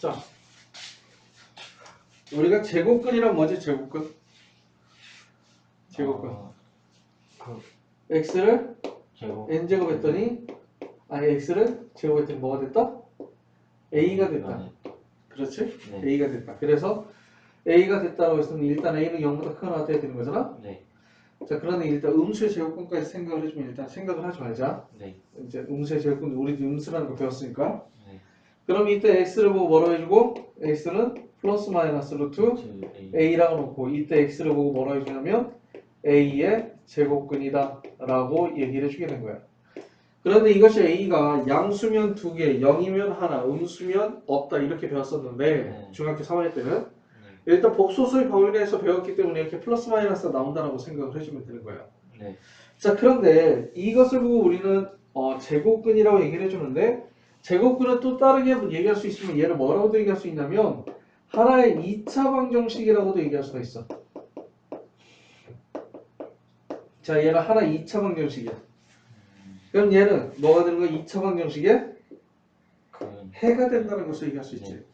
자, 우리가 제곱근이란 뭐지? 제곱근? 제곱근. x를 n제곱 했더니 x를 제곱했더니 뭐가 됐다? a가 됐다. 그렇지? 네. a가 됐다. 그래서 a가 됐다고 했으면 일단 a는 0보다 크거나 같아야 되는 거잖아? 네. 자, 그런데 일단 음수의 제곱근까지 생각을 해주면 일단 생각을 하지 말자. 네. 이제 음수의 제곱근, 우리도 음수라는 거 배웠으니까. 네. 그럼 이때 x를 보고 뭐라고 해주고, x는 플러스 마이너스 루트 a라고 놓고, 이때 x를 보고 뭐라고 해주냐면 a의 제곱근이다 라고 얘기를 해주게 된 거야. 그런데 이것이 a가 양수면 2개, 0이면 하나, 음수면 없다 이렇게 배웠었는데 중학교 3학년 때는 일단 복소수의 범위 내에서 배웠기 때문에 이렇게 플러스 마이너스가 나온다라고 생각을 해주면 되는 거야. 네. 자, 그런데 이것을 보고 우리는 제곱근이라고 얘기를 해주는데 제곱근은 또 다르게 얘기할 수 있으면 얘를 뭐라고도 얘기할 수 있냐면 하나의 2차 방정식이라고도 얘기할 수가 있어. 자, 얘는 하나 2차 방정식이야. 그럼 얘는 뭐가 되는 거야? 2차 방정식에 해가 된다는 것을 얘기할 수 있지.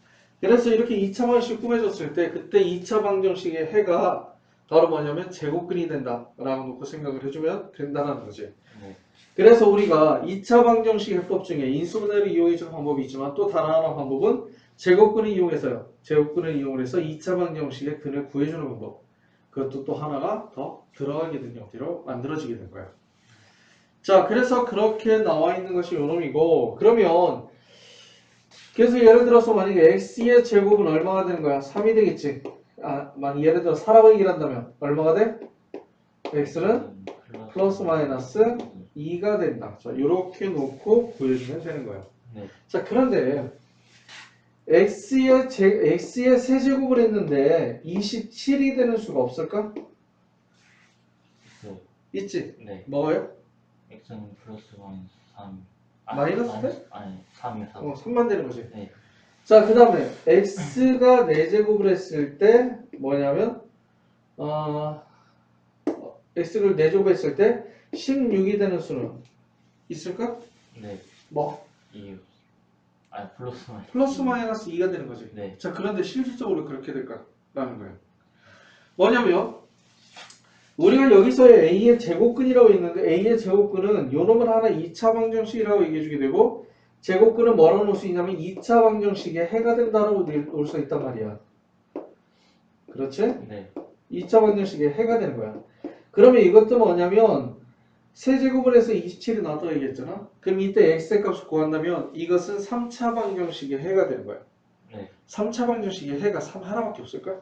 그래서 이렇게 2차 방정식이 꾸며졌을 때 그때 2차 방정식의 해가 바로 뭐냐면 제곱근이 된다라고 놓고 생각을 해주면 된다는 거지. 그래서 우리가 2차 방정식 해법 중에 인수분해를 이용해주는 방법이 있지만 또 다른 하나 방법은 제곱근을 이용해서요. 제곱근을 이용해서 2차 방정식의 근을 구해주는 방법. 그것도 또 하나가 더 들어가게 된 형태로 만들어지게 된 거야. 자, 그래서 그렇게 나와 있는 것이 요놈이고, 그러면 그래서 예를 들어서 만약에 x의 제곱은 얼마가 되는 거야? 3이 되겠지. 만약 예를 들어 사라고 얘기를 한다면 얼마가 돼? x는 플러스 마이너스 2가 된다. 자, 이렇게 놓고 구해주면 되는 거예요. 자, 그런데 x의 세제곱을 했는데 27이 되는 수가 없을까? 있지? 네. 뭐가요? x는 플러스 마이너스 3. 마이너스 돼? 아니, 3이요. 3만 되는 거지. 네. 자, 그 다음에 x가 4제곱을 했을 때 뭐냐면 x를 4제곱 했을 때 16이 되는 수는 있을까? 네. 뭐? 2. 아니, 플러스 마이너스 2가 되는 거지. 네. 자, 그런데 실질적으로 그렇게 될까라는 거예요. 뭐냐면 우리가 여기서의 a의 제곱근이라고 있는데 a의 제곱근은 요놈을 하나 2차 방정식이라고 얘기해주게 되고 제곱근은 뭐라고 놓을 수 있냐면 2차 방정식에 해가 된다라고 놓을 수 있단 말이야. 그렇지? 네. 2차 방정식에 해가 되는 거야. 그러면 이것도 뭐냐면 세제곱을 해서 27이 나왔다고 얘기했잖아. 그럼 이때 x의 값을 구한다면 이것은 3차 방정식의 해가 되는 거야. 네. 3차 방정식의 해가 3 하나밖에 없을까?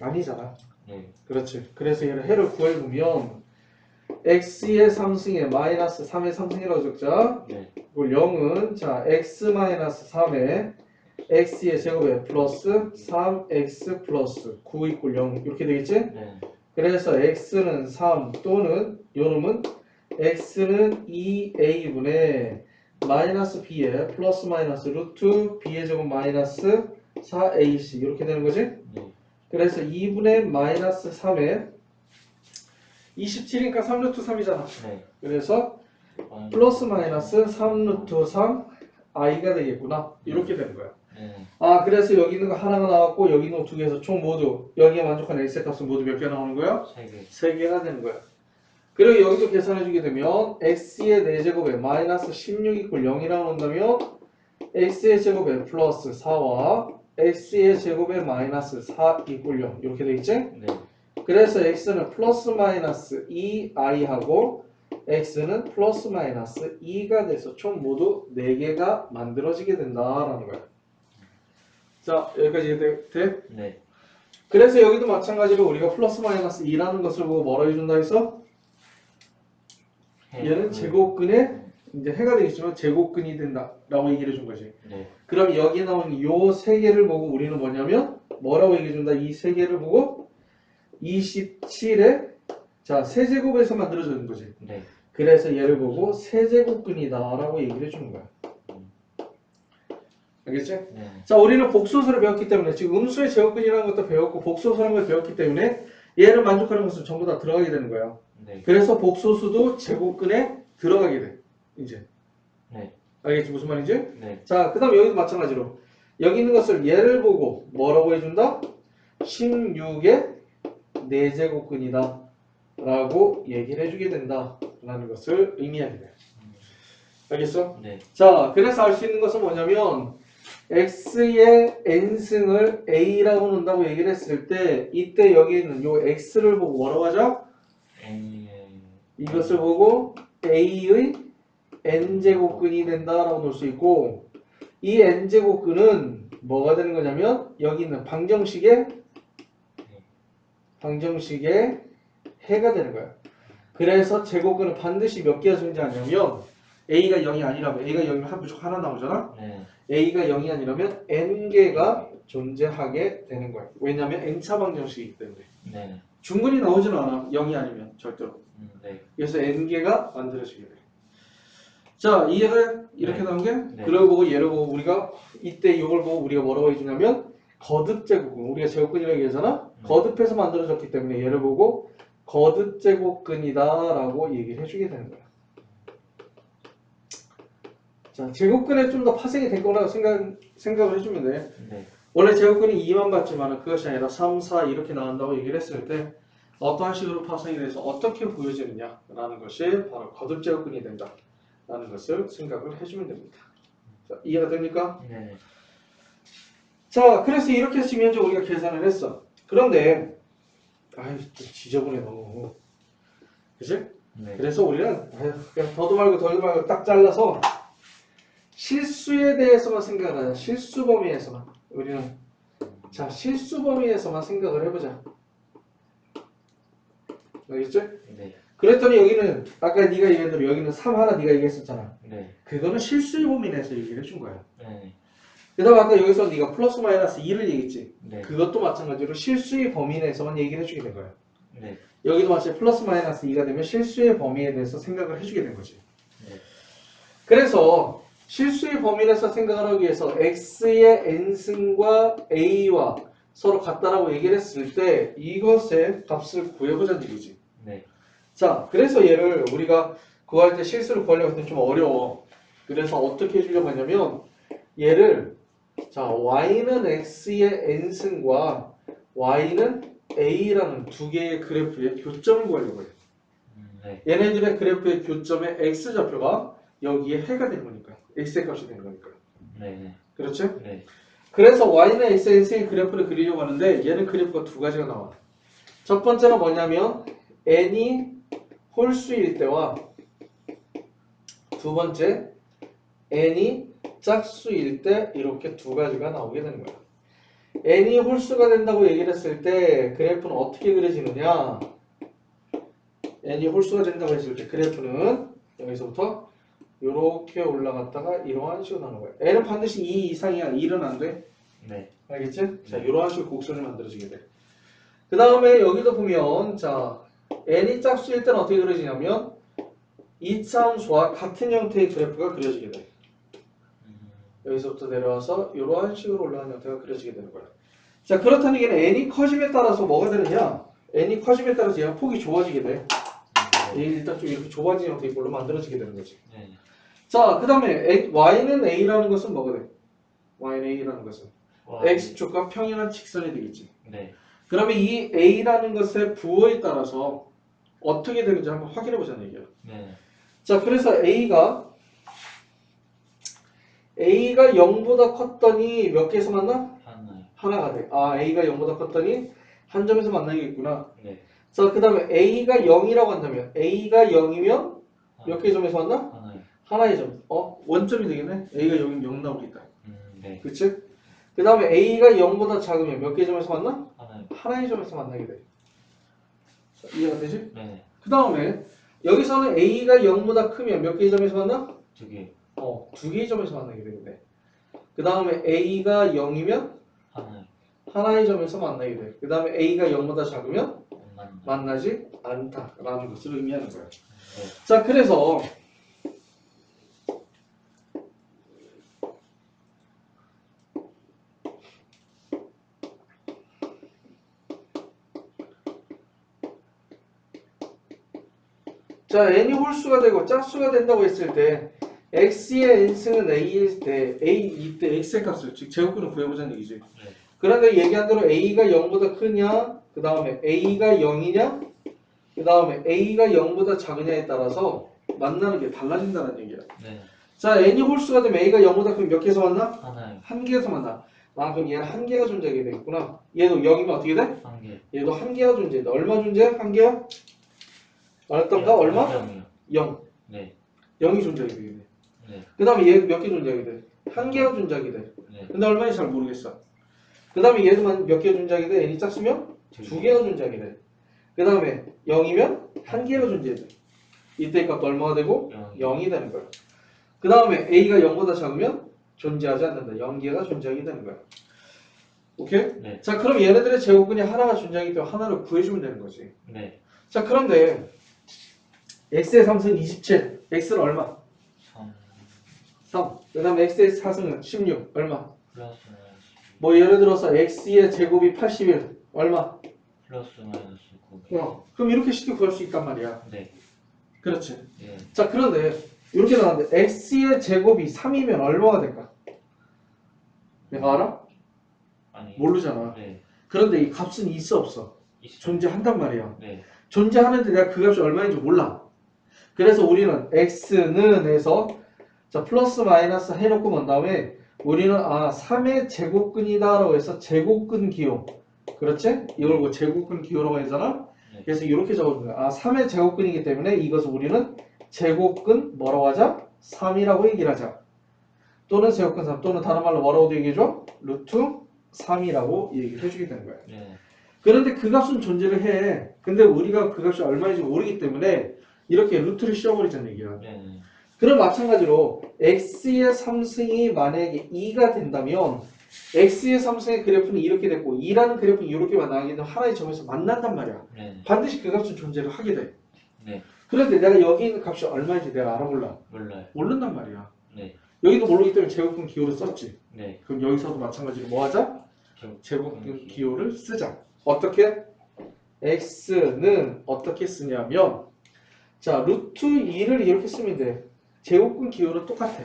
아니잖아. 네. 그렇지. 그래서 얘를 해를 구해보면 x의 3승에 마이너스 3의 3승이라고 적자. 네. 그리고 0은 자 x 마이너스 3에 x의 제곱에 플러스 3x 플러스 9 이꼴 0 이렇게 되겠지? 네. 그래서 x는 3 또는 요놈은 x는 2a분의 마이너스 b에 플러스 마이너스 루트 b의 제곱 마이너스 4ac 이렇게 되는 거지? 네. 그래서 2분의 마이너스 3에 27이니까 3루트 3이잖아. 네. 그래서 플러스 마이너스 3루트 3 i가 되겠구나. 이렇게 되는 거야. 네. 그래서 여기 있는 거 하나가 나왔고 여기 있는 거 두 개에서 총 모두 여기에 만족하는 x의 값은 모두 몇 개 나오는 거야? 3개. 3개가 되는 거야. 그리고 여기도 계산해 주게 되면 x의 4제곱에 마이너스 16 이꼴 0이라고 한다면 x의 제곱에 플러스 4와 x의 제곱에 마이너스 4 이꼴 0 이렇게 되겠지? 네. 그래서 x는 플러스 마이너스 2i하고 x는 플러스 마이너스 2가 돼서 총 모두 4개가 만들어지게 된다라는 거야. 자, 여기까지 돼? 네. 그래서 여기도 마찬가지로 우리가 플러스 마이너스 2라는 것을 보고 뭐라 해준다 해서 얘는 제곱근에 이제 해가 되겠지만 제곱근이 된다라고 얘기를 해준 거지. 네. 그럼 여기에 나오는 요 세 개를 보고 우리는 뭐냐면 뭐라고 얘기해 준다? 이 세 개를 보고 27에 자 세제곱에서 만들어지는 거지. 네. 그래서 얘를 보고 세제곱근이다라고 얘기를 해주는 거야. 알겠지? 네. 자, 우리는 복소수를 배웠기 때문에 지금 음수의 제곱근이라는 것도 배웠고 복소수라는 걸 배웠기 때문에 얘를 만족하는 것은 전부 다 들어가게 되는 거야. 네. 그래서 복소수도 제곱근에 들어가게 돼. 이제. 네. 알겠지? 무슨 말인지? 네. 자, 그 다음 여기도 마찬가지로 여기 있는 것을 얘를 보고 뭐라고 해준다? 16의 4제곱근이다 라고 얘기를 해주게 된다 라는 것을 의미하게 돼. 알겠어? 네. 자, 그래서 알 수 있는 것은 뭐냐면 x의 n승을 a라고 놓는다고 얘기를 했을 때 이때 여기 있는 요 x를 보고 뭐라고 하죠? N의 이것을 보고 a의 n제곱근이 된다라고 놓을 수 있고 이 n제곱근은 뭐가 되는 거냐면 여기 있는 방정식의 해가 되는 거야. 그래서 제곱근은 반드시 몇 개가 존재하냐면 a가 0이 아니라면 a가 0이면 무조건 하나 나오잖아. 네. a가 0이 아니라면 n개가 존재하게 되는 거야. 왜냐하면 n차 방정식이기 때문에. 네. 중근이 나오지는 않아. 0이 아니면 절대로. 네. 그래서 n개가 만들어지게 돼. 자, 이해가 이렇게 네. 나온 게? 네. 그걸 보고 얘를 보고 우리가 이때 이걸 보고 우리가 뭐라고 해주냐면 거듭 제곱근. 우리가 제곱근이라고 얘기하잖아. 거듭해서 만들어졌기 때문에 얘를 보고 거듭 제곱근이다라고 얘기를 해주게 되는 거야. 자, 제곱근에 좀 더 파생이 될 거라고 생각을 해주면 돼. 네. 원래 제곱근이 2만 받지만 그것이 아니라 3, 4 이렇게 나온다고 얘기를 했을 때 어떠한 식으로 파생이 돼서 어떻게 보여지느냐라는 것이 바로 거듭 제곱근이 된다라는 것을 생각을 해주면 됩니다. 자, 이해가 됩니까? 네. 자, 그래서 이렇게 지면적 우리가 계산을 했어. 그런데 아유, 또 지저분해 너무. 그치? 네. 그래서 우리는 아유, 그냥 더도 말고 덜도 말고 딱 잘라서 실수에 대해서만 생각을 하자. 실수 범위에서만. 우리는 자, 실수 범위에서만 생각을 해보자. 알겠지? 네. 그랬더니 여기는 아까 네가 얘기한 대로 여기는 3 하나 네가 얘기했었잖아. 네. 그거는 실수의 범위 내에서 얘기를 해준 거야. 네. 그 다음 아까 여기서 네가 플러스 마이너스 2를 얘기했지. 네. 그것도 마찬가지로 실수의 범위 내에서만 얘기를 해주게 된 거야. 네. 여기도 마찬가지 플러스 마이너스 2가 되면 실수의 범위에 대해서 생각을 해주게 된 거지. 네. 그래서 실수의 범위 내에서 생각을 하기 위해서 x의 n승과 a와 서로 같다라고 얘기를 했을 때 이것의 값을 구해보자는 얘기지. 네. 자, 그래서 얘를 우리가 구할 때 실수를 구하려고 할 때 좀 어려워. 그래서 어떻게 해주려고 하냐면 얘를 자 y는 x의 n승과 y는 a라는 두 개의 그래프의 교점을 구하려고 해. 네. 얘네들의 그래프의 교점의 x좌표가 여기에 해가 되는 거니까 x의 값이 되는 거니까. 네. 그렇죠? 네. 그래서 y는 x의 n승의 그래프를 그리려고 하는데 얘는 그래프가 두 가지가 나와. 첫 번째는 뭐냐면 n이 홀수일 때와 두 번째 n이 짝수일 때 이렇게 두 가지가 나오게 되는 거야. n이 홀수가 된다고 얘기를 했을 때 그래프는 어떻게 그려지느냐? n이 홀수가 된다고 했을 때 그래프는 여기서부터 이렇게 올라갔다가 이러한 식으로 나오는 거야. n은 반드시 2 이상이야. 1은 안 돼. 네. 알겠지? 자, 이러한 식으로 곡선이 만들어지게 돼. 그 다음에 여기도 보면 자 n이 짝수일 때는 어떻게 그려지냐면 이차 함수와 같은 형태의 그래프가 그려지게 돼. 여기서부터 내려와서 이러한 식으로 올라가는 형태가 그려지게 되는 거야. 자, 그렇다는 얘기는 n이 커짐에 따라서 뭐가 되느냐? n이 커짐에 따라서 얘가 폭이 좁아지게 돼. 일단 좀 이렇게 좁아진 형태의 걸로 만들어지게 되는 거지. 네. 자, 그 다음에 y는 a라는 것은 뭐가 돼? y는 a라는 것은 x축과 평행한 직선이 되겠지. 네. 그러면 이 a라는 것의 부호에 따라서 어떻게 되는지 한번 확인해 보자는 얘기야. 네. 자, 그래서 a가 0보다 컸더니 몇 개에서 만나? 하나요. 하나가 돼. 아, a가 0보다 컸더니 한 점에서 만나겠구나. 네. 자, 그 다음에 a가 0이라고 한다면 a가 0이면 몇 개의 점에서 만나? 하나요. 하나의 점. 원점이 되겠네. a가 0이면 0 나오니까. 네. 그치? 그 다음에 a가 0보다 작으면 몇 개의 점에서 만나? 하나요. 하나의 점에서 만나게 돼. 자, 이해가 되지? 네. 그 다음에 여기서는 a가 0보다 크면 몇 개의 점에서 만나? 두 개. 두 개의 점에서 만나게 되는데. 그 다음에 a가 0이면 하나요. 하나의 점에서 만나게 돼. 그 다음에 a가 0보다 작으면 만난다. 만나지 않다라는 것을 의미하는 거야. 네. 자, 그래서 자, n이 홀수가 되고 짝수가 된다고 했을 때 x의 n승은 a일 때 a 이때 x의 값을 즉 제곱근을 구해보자는 얘기지. 네. 그런데 얘기한 대로 a가 0보다 크냐 그 다음에 a가 0이냐 그 다음에 a가 0보다 작으냐에 따라서 만나는 게 달라진다는 얘기야. 네. 자 n이 홀수가 되면 a가 0보다 크면 몇 개에서 만나? 하나요. 한 개에서 만나. 아 그럼 얘는 한 개가 존재하게 되겠구나. 얘도 0이면 어떻게 돼? 한 개. 얘도 한 개가 존재해. 얼마 존재해? 한 개야? 말했던가? 얼마? 0이요. 0. 네. 0이 존재하게 되겠네. 네. 그 다음에 얘 몇 개 존재하게 돼? 한 개가 존재하게 돼. 네. 근데 얼마인지 잘 모르겠어. 그 다음에 얘도 몇 개 존재하게 돼? n이 짝수면 두 개가 존재하게 돼. 그 다음에 0이면 한 개가 존재해 돼. 이때 값도 얼마가 되고? 0이 되는 거야. 그 다음에 a가 0보다 작으면 존재하지 않는다. 0개가 존재하게 되는 거야. 오케이? 네. 자 그럼 얘네들의 제곱근이 하나가 존재하기 때문에 하나를 구해주면 되는 거지. 네. 자 그런데 x의 3승 27, x는 얼마? 3 3. 그 다음에 x의 4승은 16, 얼마? 플러스 뭐 예를 들어서 x의 제곱이 81, 얼마? 플러스 마이너스 9. 그럼 이렇게 쉽게 구할 수 있단 말이야. 네. 그렇지. 예. 자 그런데 이렇게 나왔는데 x의 제곱이 3이면 얼마가 될까? 내가 알아? 아니. 모르잖아. 네. 그런데 이 값은 있어 없어? 있어. 존재한단 말이야. 네. 존재하는데 내가 그 값이 얼마인지 몰라. 그래서 우리는 x는 해서 자 플러스 마이너스 해놓고 난 다음에 우리는 3의 제곱근이다 라고 해서 제곱근 기호 그렇지? 이걸 뭐 제곱근 기호라고 하잖아. 네. 그래서 이렇게 적어준 거야. 3의 제곱근이기 때문에 이것을 우리는 제곱근 뭐라고 하자? 3이라고 얘기를 하자. 또는 제곱근 3 또는 다른 말로 뭐라고 얘기해줘? 루트 3이라고 얘기를 해주게 되는 거야. 네. 그런데 그 값은 존재를 해. 근데 우리가 그 값이 얼마인지 모르기 때문에 이렇게 루트를 씌워버리자는 얘기야. 네. 그럼 마찬가지로 x의 3승이 만약에 2가 된다면 x의 3승의 그래프는 이렇게 됐고 2라는 그래프는 이렇게 나가게 되면 하나의 점에서 만난단 말이야. 네. 반드시 그 값은 존재를 하게 돼. 네. 그런데 내가 여기 있는 값이 얼마인지 내가 알아볼라. 몰라요. 모른단 말이야. 네. 여기도 모르기 때문에 제곱근 기호를 썼지. 네. 그럼 여기서도 마찬가지로 뭐 하자? 제곱근 기호. 기호를 쓰자. 어떻게? x는 어떻게 쓰냐면 자 루트 2를 이렇게 쓰면 돼. 제곱근 기호는 똑같아.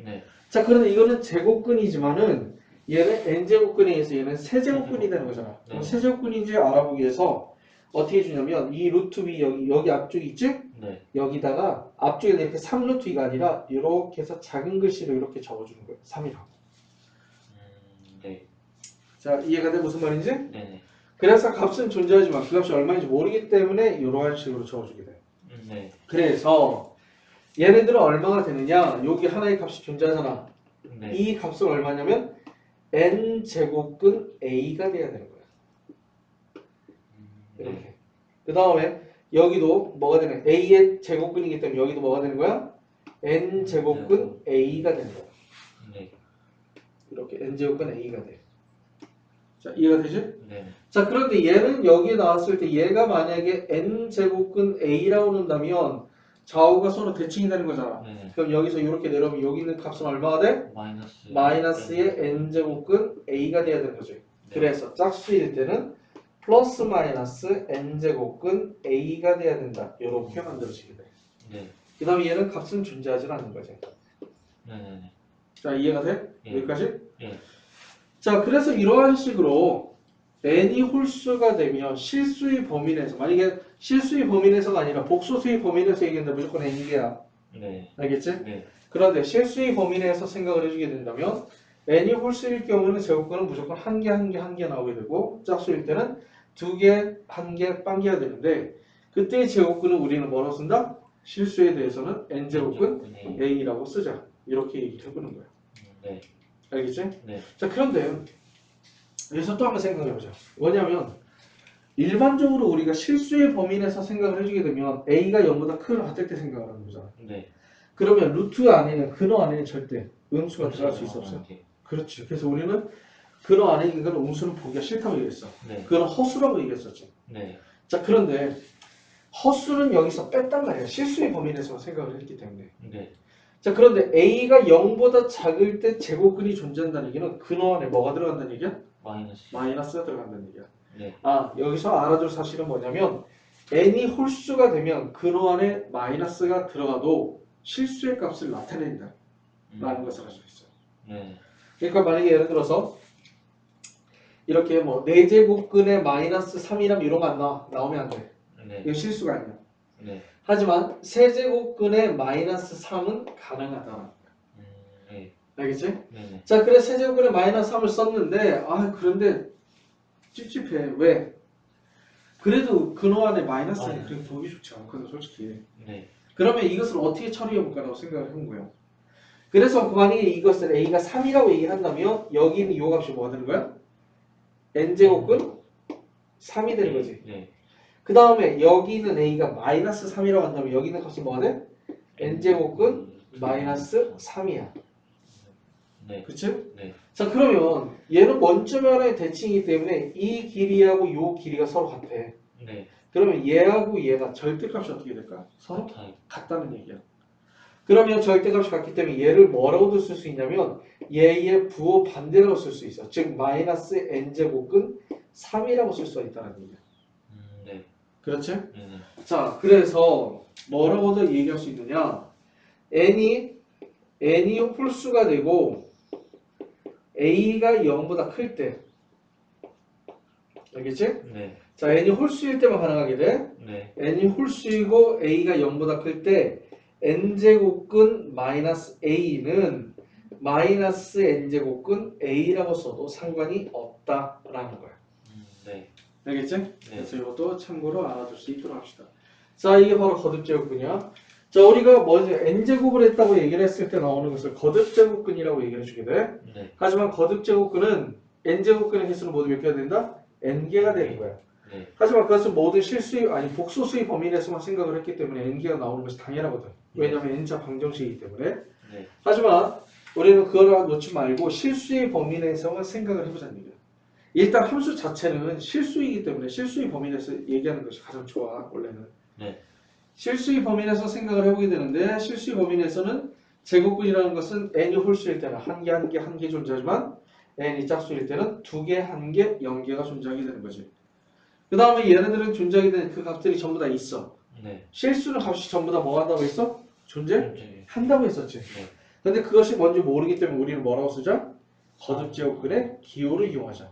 네. 자 그런데 이거는 제곱근이지만은 얘는 n제곱근에 의해서 얘는 세제곱근이 되는 거잖아. 그럼 네. 세제곱근인지 알아보기 위해서 어떻게 주냐면 이 루트 b 여기 앞쪽 있지? 네. 여기다가 앞쪽에 이렇게 3루트 2가 아니라 이렇게 해서 작은 글씨로 이렇게 적어주는 거예요. 3이라고. 네. 자 이해가 돼? 무슨 말인지? 네. 그래서 값은 존재하지만 그 값이 얼마인지 모르기 때문에 이러한 식으로 적어주게 돼. 네. 그래서 얘네들은 얼마가 되느냐? 여기 하나의 값이 존재하잖아. 네. 이 값은 얼마냐면 n제곱근 a가 돼야 되는 거야. 이렇게. 네. 그 다음에 여기도 뭐가 되는 거야? a의 제곱근이기 때문에 여기도 뭐가 되는 거야? n제곱근 a가 되는 거야. 네. 이렇게 n제곱근 a가 돼. 자 이해가 되지? 네. 자 그런데 얘는 여기에 나왔을 때 얘가 만약에 n제곱근 a라고 한다면 좌우가 서로 대칭이 되는 거잖아. 네. 그럼 여기서 이렇게 내려오면 여기 있는 값은 얼마가 돼? 마이너스. 마이너스의 n제곱근 a가 돼야 되는 거지. 네. 그래서 짝수일 때는 플러스 마이너스 n제곱근 a가 돼야 된다. 이렇게 만들어지게 돼. 네. 그 다음에 얘는 값은 존재하지 않는 거지. 네. 자 이해가 돼? 예. 여기까지? 예. 자 그래서 이러한 식으로 n이 홀수가 되면 실수의 범위 내에서 만약에 실수의 범위 내에서가 아니라 복소수의 범위 내에서 얘기한다 무조건 n이야. 네. 알겠지? 네. 그런데 실수의 범위 내에서 생각을 해주게 된다면 n이 홀수일 경우는 제곱근은 무조건 한 개 나오게 되고 짝수일 때는 두 개, 한 개, 빵개가 되는데 그때의 제곱근은 우리는 뭐라고 쓴다? 실수에 대해서는 n제곱근 a라고 쓰자. 이렇게 얘기를 해보는 거야. 네. 알겠지? 네. 자 그런데 여기서 또 한번 생각해보자. 뭐냐면 일반적으로 우리가 실수의 범위 내에서 생각을 해주게 되면 a가 0보다 크거나 같을 때 생각을 하는 거잖아. 네. 그러면 루트 안에는 근어 안에는 절대 음수가 들어갈 수 있어 없어? 네. 그렇지. 그래서 우리는 근어 안에 있는 건 음수는 보기가 싫다고 얘기했어. 네. 그건 허수라고 얘기했었지. 네. 자 그런데 허수는 여기서 뺐단 말이야. 실수의 범위 내에서 생각을 했기 때문에. 네. 자 그런데 a가 0보다 작을 때 제곱근이 존재한다는 얘기는 근어 안에 뭐가 들어간다는 얘기야? 마이너스. 마이너스가 들어간다는 얘기야. 네. 여기서 알아둘 사실은 뭐냐면 n이 홀수가 되면 근어 안에 마이너스가 들어가도 실수의 값을 나타낸다 라는 것을 알 수 있어요. 네. 그러니까 만약에 예를 들어서 이렇게 뭐 4제곱근의 마이너스 3이라면 이런 거 안 나오면 안 돼. 네. 이거 실수가 아니야. 네. 하지만 세제곱근의 마이너스 3은 가능하다. 네. 알겠지? 네. 자, 그래 세제곱근의 마이너스 3을 썼는데 그런데 찝찝해. 왜? 그래도 근호 안에 마이너스는 그렇게 보기 좋지 않거든 솔직히. 네. 그러면 이것을 어떻게 처리해볼까라고 생각을 해본 거예요. 그래서 만약에 이것을 a가 3이라고 얘기를 한다면 여기는 이 값이 뭐가 되는 거야? n제곱근 3이 되는 거지. 네. 그 다음에 여기는 a가 마이너스 3이라고 한다면 여기는 값이 뭐가 돼? n제곱근 마이너스 3이야. 네. 그치? 네. 자, 그러면 얘는 원점의 하나의 대칭이기 때문에 이 길이하고 이 길이가 서로 같아. 네. 그러면 얘하고 얘가 절대값이 어떻게 될까? 서로 같아요. 같다는 얘기야. 그러면 절대값이 같기 때문에 얘를 뭐라고도 쓸 수 있냐면 얘의 부호 반대라고 쓸 수 있어. 즉 마이너스 n제곱근 3이라고 쓸 수가 있다는 얘기야. 네. 그렇지? 네. 자, 그래서 뭐라고도 얘기할 수 있느냐? n이 홀수가 되고 a가 0보다 클 때, 알겠지? 네. 자, n이 홀수일 때만 가능하게 돼. 네. n이 홀수이고 a가 0보다 클 때 n제곱근 마이너스 a는 마이너스 n제곱근 a라고 써도 상관이 없다라는 거야. 네. 알겠지? 네. 그래서 이것도 참고로 알아둘 수 있도록 합시다. 자, 이게 바로 거듭제곱근이야. 자, 우리가 뭐지? n제곱을 했다고 얘기를 했을 때 나오는 것을 거듭제곱근이라고 얘기를 해주게 돼. 네. 하지만 거듭제곱근은 n제곱근의 개수는 모두 몇 개가 된다? n개가 되는 거야. 네. 하지만 그것은 모든 실수의 아니 복소수의 범위 내에서만 생각을 했기 때문에 n개가 나오는 것이 당연하거든. 왜냐하면 n자 방정식이기 때문에. 네. 하지만 우리는 그걸 놓지 말고 실수의 범위 내에서만 생각을 해보자는 얘기야. 일단 함수 자체는 실수이기 때문에 실수의 범위 내에서 얘기하는 것이 가장 좋아 원래는. 네. 실수의 범위 내에서 생각을 해보게 되는데 실수의 범위 내에서는 제곱근이라는 것은 n이 홀수일 때는 한 개 존재하지만 n이 짝수일 때는 2개, 1개, 0개가 존재하게 되는 거지. 그 다음에 얘네들은 존재하게 되는 그 값들이 전부 다 있어. 네. 실수는 값이 전부 다 뭐 한다고 했어? 네. 한다고 했었지. 네. 근데 그것이 뭔지 모르기 때문에 우리는 뭐라고 쓰자? 거듭제곱근의 기호를 이용하자.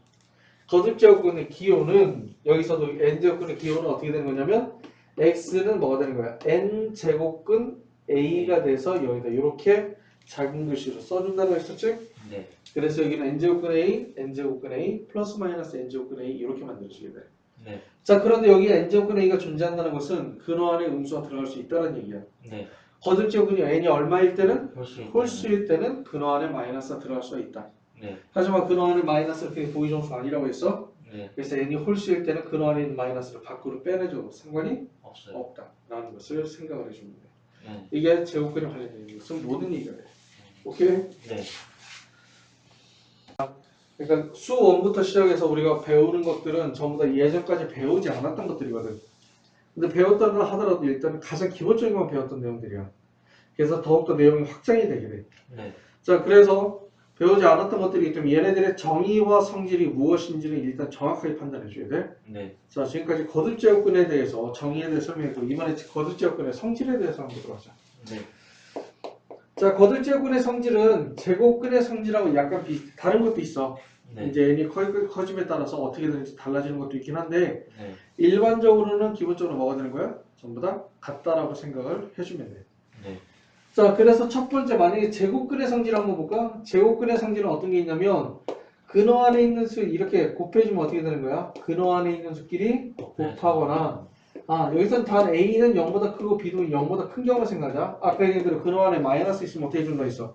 거듭제곱근의 기호는 여기서도 n제곱근의 기호는 어떻게 되는 거냐면 x는 뭐가 되는 거야? n제곱근 a가 돼서 여기다 이렇게 작은 글씨로 써준다고 했었지? 네. 그래서 여기는 n제곱근 a, n제곱근 a, 플러스 마이너스 n제곱근 a 이렇게 만들어지게 돼. 네. 자, 그런데 여기 n제곱근 a가 존재한다는 것은 근호 안에 음수가 들어갈 수 있다는 얘기야. 네. 거듭제곱근이 n이 얼마일 때는? 홀수일 홀수일 때는 근호 안에 마이너스가 들어갈 수가 있다. 네. 하지만 근호 안에 마이너스는 그게 보기정수가 아니라고 했어. 네. 그래서 n이 홀수일 때는 근호 안에 있는 마이너스를 밖으로 빼내줘도 상관이 없어요. 없다라는 것을 생각을 해주면 돼. 네. 이게 제곱근에 관련된 것은 모든 얘기가 돼. 오케이? 네. 그러니까 수 1부터 시작해서 우리가 배우는 것들은 전부 다 예전까지 배우지 않았던 것들이거든. 근데 배웠다고 하더라도 일단 가장 기본적인 건 배웠던 내용들이야. 그래서 더욱더 내용이 확장이 되게 돼. 네. 자, 그래서 배우지 않았던 것들이기 때문에 얘네들의 정의와 성질이 무엇인지는 일단 정확하게 판단해 줘야 돼. 네. 자, 지금까지 거듭제곱근에 대해서 정의에 대해 설명했고 이번에 거듭제곱근의 성질에 대해서 한번 보도록 하자. 네. 자, 거듭제곱근의 성질은 제곱근의 성질하고 약간 다른 것도 있어. 네. 이제 n이 커짐에 따라서 어떻게 되는지 달라지는 것도 있긴 한데 네. 일반적으로는 기본적으로 뭐가 되는 거야? 전부 다 같다라고 생각을 해주면 돼. 네. 자, 그래서 첫 번째 만약에 제곱근의 성질 한번 볼까? 제곱근의 성질은 어떤 게 있냐면 근호 안에 있는 수 이렇게 곱해주면 어떻게 되는 거야? 근호 안에 있는 수끼리 곱하거나 여기서는 단 A는 0보다 크고 B도 0보다 큰 경우를 생각하자. 아까 얘기한 대로 근호 안에 마이너스 있으면 어떻게 해준다 했어?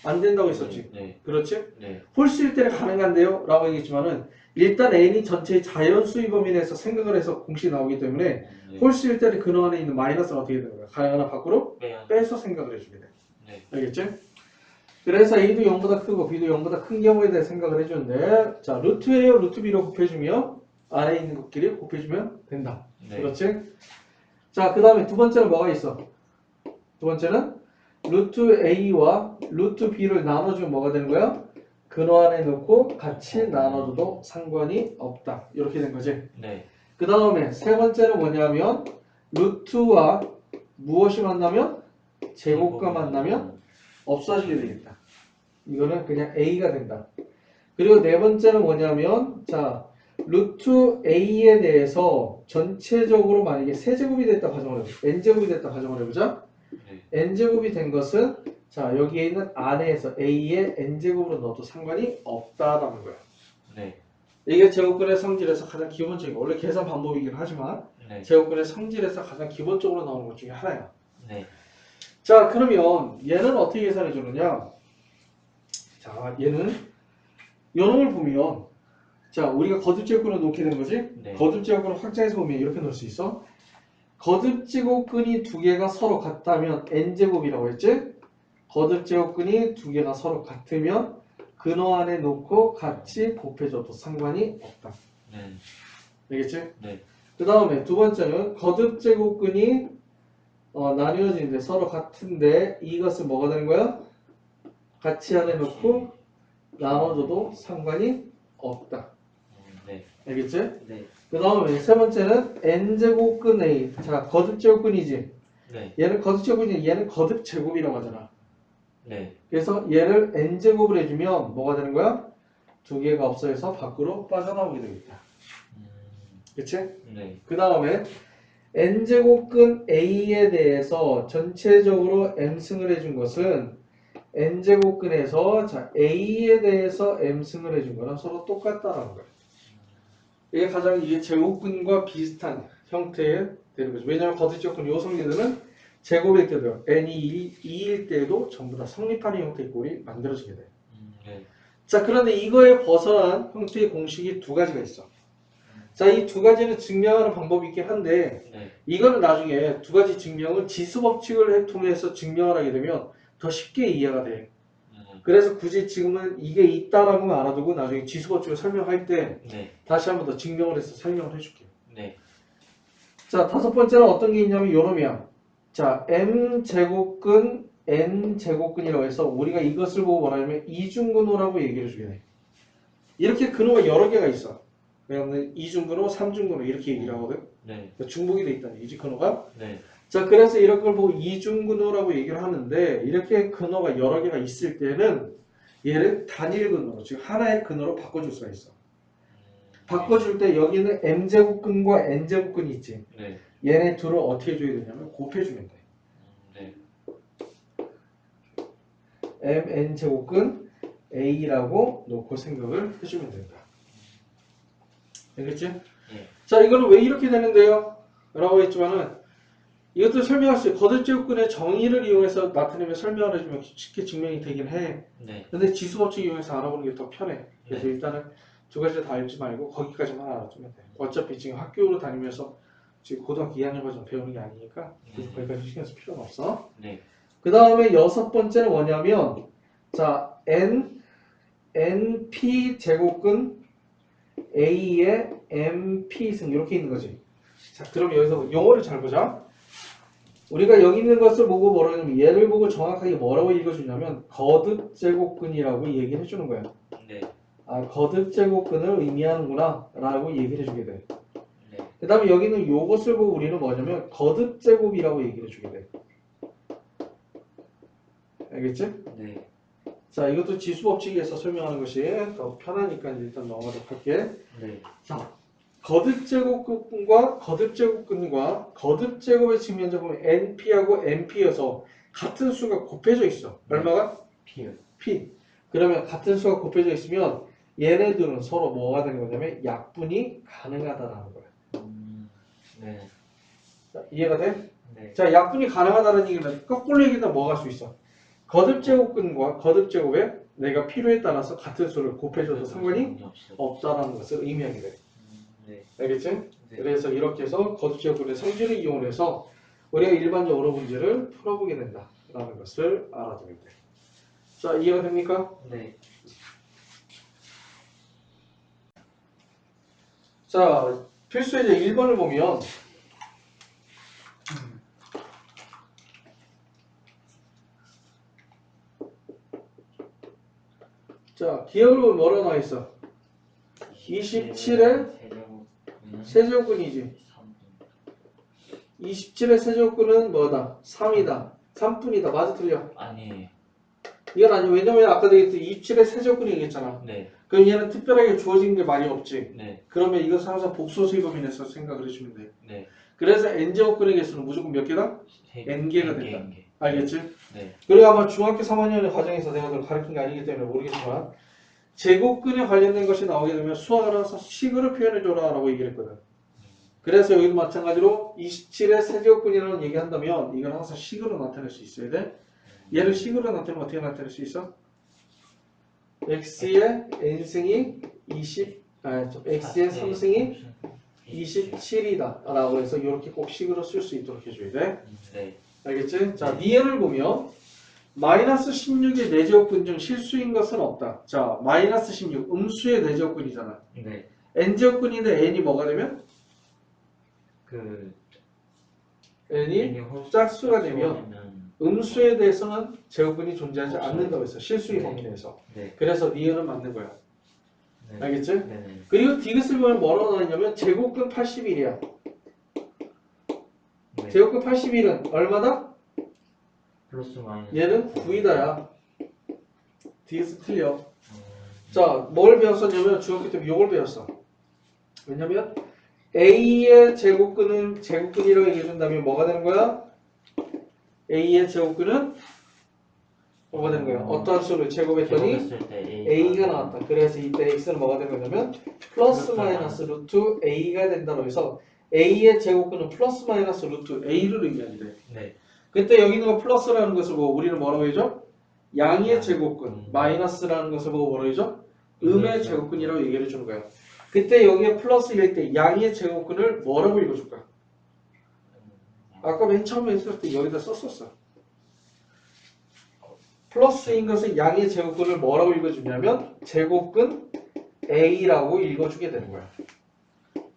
안 된다고 했었지. 네. 그렇지? 네. 홀수일 때는 가능한데요? 라고 얘기했지만은 일단 n이 전체의 자연수의 범위 내에서 생각을 해서 공식이 나오기 때문에 네. 홀수일 때는 근호 안에 있는 마이너스는 어떻게 되는 거야? 가능하나 밖으로 빼야. 빼서 생각을 해주게 돼. 네. 알겠지? 그래서 A도 0보다 크고 B도 0보다 큰 경우에 대해 생각을 해주는데 자, 루트 A와 루트 B로 곱해주면 안에 있는 것끼리 곱해주면 된다. 네. 그렇지? 자, 그 다음에 두 번째는 뭐가 있어? 두 번째는 루트 A와 루트 B를 나눠주면 뭐가 되는 거야? 근호 안에 넣고 같이 나눠줘도 상관이 없다. 이렇게 된 거지. 네. 그 다음에 세 번째는 뭐냐면 루트와 무엇이 만나면 제곱과 만나면 없어지게 되겠다. 이거는 그냥 A가 된다. 그리고 네 번째는 뭐냐면 자 루트 A에 대해서 전체적으로 만약에 세제곱이 됐다 가정을 해보자. N제곱이 됐다 가정을 해보자. 네. N제곱이 된 것은 자 여기에 있는 안에서 A의 N제곱으로 넣어도 상관이 없다라는 거야. 네. 이게 제곱근의 성질에서 가장 기본적인 거. 원래 계산 방법이긴 하지만 네. 제곱근의 성질에서 가장 기본적으로 나오는 것 중에 하나야. 네. 자 그러면 얘는 어떻게 계산해 주느냐. 자 얘는 요놈을 보면 자 우리가 거듭제곱근을 놓게 된 거지. 네. 거듭제곱근을 확장해서 보면 이렇게 놓을 수 있어. 거듭제곱근이 두 개가 서로 같다면 n제곱이라고 했지. 거듭제곱근이 두 개가 서로 같으면 근호 안에 놓고 같이 곱해줘도 상관이 없다. 네. 알겠지? 네. 그 다음에 두 번째는 거듭제곱근이 나뉘어지는데 서로 같은데 이것은 뭐가 되는 거야? 같이 안에 놓고 나눠줘도 상관이 없다. 네. 알겠지? 네. 그 다음에 세 번째는 n제곱근 A. 자, 거듭제곱근이지. 네. 얘는 거듭제곱이지. 얘는 거듭제곱이라고 하잖아. 네. 그래서 얘를 n제곱을 해주면 뭐가 되는 거야? 두 개가 없어져서 밖으로 빠져나오게 되겠다. 그치? 네. 그 다음에 n제곱근 A에 대해서 전체적으로 m승을 해준 것은 n제곱근에서 자 A에 대해서 m승을 해준 거랑 서로 똑같다라는 거예요. 이게 가장 이게 제곱근과 비슷한 형태의 되는 거죠. 왜냐하면 거듭제곱근 요 성리들은 제곱일 때도 n이 2일 때도 전부 다 성립하는 형태의 꼴이 만들어지게 돼요. 네. 자 그런데 이거에 벗어난 형태의 공식이 두 가지가 있어. 자, 이 두 가지는 증명하는 방법이 있긴 한데 네. 이거는 나중에 두 가지 증명은 지수법칙을 통해서 증명을 하게 되면 더 쉽게 이해가 돼. 그래서 굳이 지금은 이게 있다라고 알아두고 나중에 지수법칙을 설명할 때 네. 다시 한 번 더 증명을 해서 설명을 해줄게요. 네. 자, 다섯 번째는 어떤 게 있냐면 요놈이야. 자, m제곱근 n제곱근이라고 해서 우리가 이것을 보고 뭐라냐면 이중근호라고 얘기를 해주게 돼. 이렇게 근호가 여러 개가 있어. 그러면 이중근호, 삼중근호 이렇게 얘기를 하거든. 네. 중복이 돼 있다는 얘기지 근호가. 네. 자 그래서 이런 걸 보고 이중근호라고 얘기를 하는데 이렇게 근호가 여러 개가 있을 때는 얘를 단일 근호로 즉 하나의 근호로 바꿔줄 수가 있어. 바꿔줄 때 여기는 m제곱근과 n제곱근이 있지. 네. 얘네 둘을 어떻게 해줘야 되냐면 곱해주면 돼. 네. mn제곱근 a라고 놓고 생각을 해주면 된다. 알겠지? 네. 자 이거는 왜 이렇게 되는데요? 라고 했지만은 이것도 설명할 수 있어요. 거듭제곱근의 정의를 이용해서 나타내면 설명을 해주면 쉽게 증명이 되긴 해. 네. 근데 지수법칙 이용해서 알아보는 게 더 편해. 그래서 네. 일단은 두 가지 다 알지 말고 거기까지만 알아두면 돼. 어차피 지금 학교로 다니면서 지금 고등학교 2학년 과정 배우는 게 아니니까 굳이 거기까지 신경 쓸 필요는 없어. 네. 그 다음에 여섯 번째는 뭐냐면 자 np 제곱근 a의 mp승 이렇게 있는 거지. 자 그럼 여기서 용어를 잘 보자. 우리가 여기 있는 것을 보고 뭐라고 하냐면 얘를 보고 정확하게 뭐라고 읽어주냐면 거듭제곱근이라고 얘기를 해주는 거야. 네. 아 거듭제곱근을 의미하는구나 라고 얘기를 해주게 돼. 네. 그 다음에 여기는 요것을 보고 우리는 뭐냐면 거듭제곱이라고 얘기를 해주게 돼. 알겠지? 네. 자 이것도 지수법칙에서 설명하는 것이 더 편하니까 일단 넘어가도록 할게. 네. 자 거듭제곱근과 거듭제곱의 측면에서 보면 np하고 np여서 같은 수가 곱해져 있어. 얼마가? P요. p. 그러면 같은 수가 곱해져 있으면 얘네들은 서로 뭐가 되는 거냐면 약분이 가능하다라는 거야. 네. 자, 이해가 돼? 네. 자 약분이 가능하다는 얘기는 거꾸로 얘기하면 뭐가 할 수 있어? 거듭제곱근과 거듭제곱에 내가 필요에 따라서 같은 수를 곱해줘도 상관이 없다라는 것을 의미하게 돼. 네. 알겠지? 네. 그래서 이렇게 해서 거듭제곱근의 성질을 이용해서 우리가 일반적으로 문제를 풀어보게 된다라는 것을 알아두면 돼. 자, 이해가 됩니까? 네. 자, 필수예제 1번을 보면 자, 기억을 보면 뭐라고 나와 있어? 27의 세제곱근이지. 27의 세제곱근은 뭐다? 3이다. 3분이다. 맞아 틀려? 아니에요. 이건 아니고 왜냐면 아까 내가 27의 세제곱근이 얘기했잖아. 네. 그럼 얘는 특별하게 주어진 게 많이 없지. 네. 그러면 이것은 항상 복소수의 범위에서 생각을 해주면 돼. 네. 그래서 n제곱근의 개수는 무조건 몇 개다? n개가 된다. N개. 알겠지? 네. 그리고 아마 중학교 3학년의 과정에서 내가 그걸 가르친 게 아니기 때문에 모르겠지만 제곱근에 관련된 것이 나오게 되면 수학을 알아서 식으로 표현해줘라 라고 얘기를 했거든. 그래서 여기도 마찬가지로 27의 세제곱근이라는 얘기한다면 이건 항상 식으로 나타낼 수 있어야 돼. 얘를 식으로 나타내면 어떻게 나타낼 수 있어? x의 n승이 x의 3승이 27이다 라고 해서 이렇게 꼭 식으로 쓸 수 있도록 해줘야 돼. 네. 알겠지? 자, 니에를 보면 마이너스 16의 내제곱근 중 실수인 것은 없다. 자, 마이너스 16 음수의 내제곱근이잖아. 네. n제곱근인데 n이 뭐가 되면? 그 n이 짝수가 되면 음수에 대해서는 제곱근이 존재하지 않는다고 했어. 실수의 범위 내에서. 네. 그래서 니은은 맞는 거야. 네. 알겠지? 네. 그리고 디귿을 보면 뭐라고 나왔냐면 제곱근 81이야. 네. 제곱근 81은 얼마다? 플러스 마이너스. 얘는 9이다야. 디귿은 틀려. 자, 뭘 배웠었냐면 중학교 때 요걸 배웠어. 왜냐면 A의 제곱근은 제곱근이라고 얘기해준다면 뭐가 되는 거야? A의 제곱근은 뭐가 되는 거야? 어떠한 수를 제곱했더니 제곱했을 때 A가 나왔다. 그래서 이때 X는 뭐가 되는 거냐면 플러스 마이너스 루트 A가 된다고 해서 A의 제곱근은 플러스 마이너스 루트 A를 의미한대. 네. 그때 여기 있는 거 플러스라는 것을 보고 우리는 뭐라고 해줘? 양의 제곱근 마이너스라는 것을 보고 뭐라고 해줘? 음의 제곱근이라고 얘기를 해주는 거야. 그때 여기에 플러스일 때 양의 제곱근을 뭐라고 읽어줄까? 아까 맨 처음에 했을 때 여기다 썼었어. 플러스인 것은 양의 제곱근을 뭐라고 읽어주냐면 제곱근 A라고 읽어주게 되는 거야.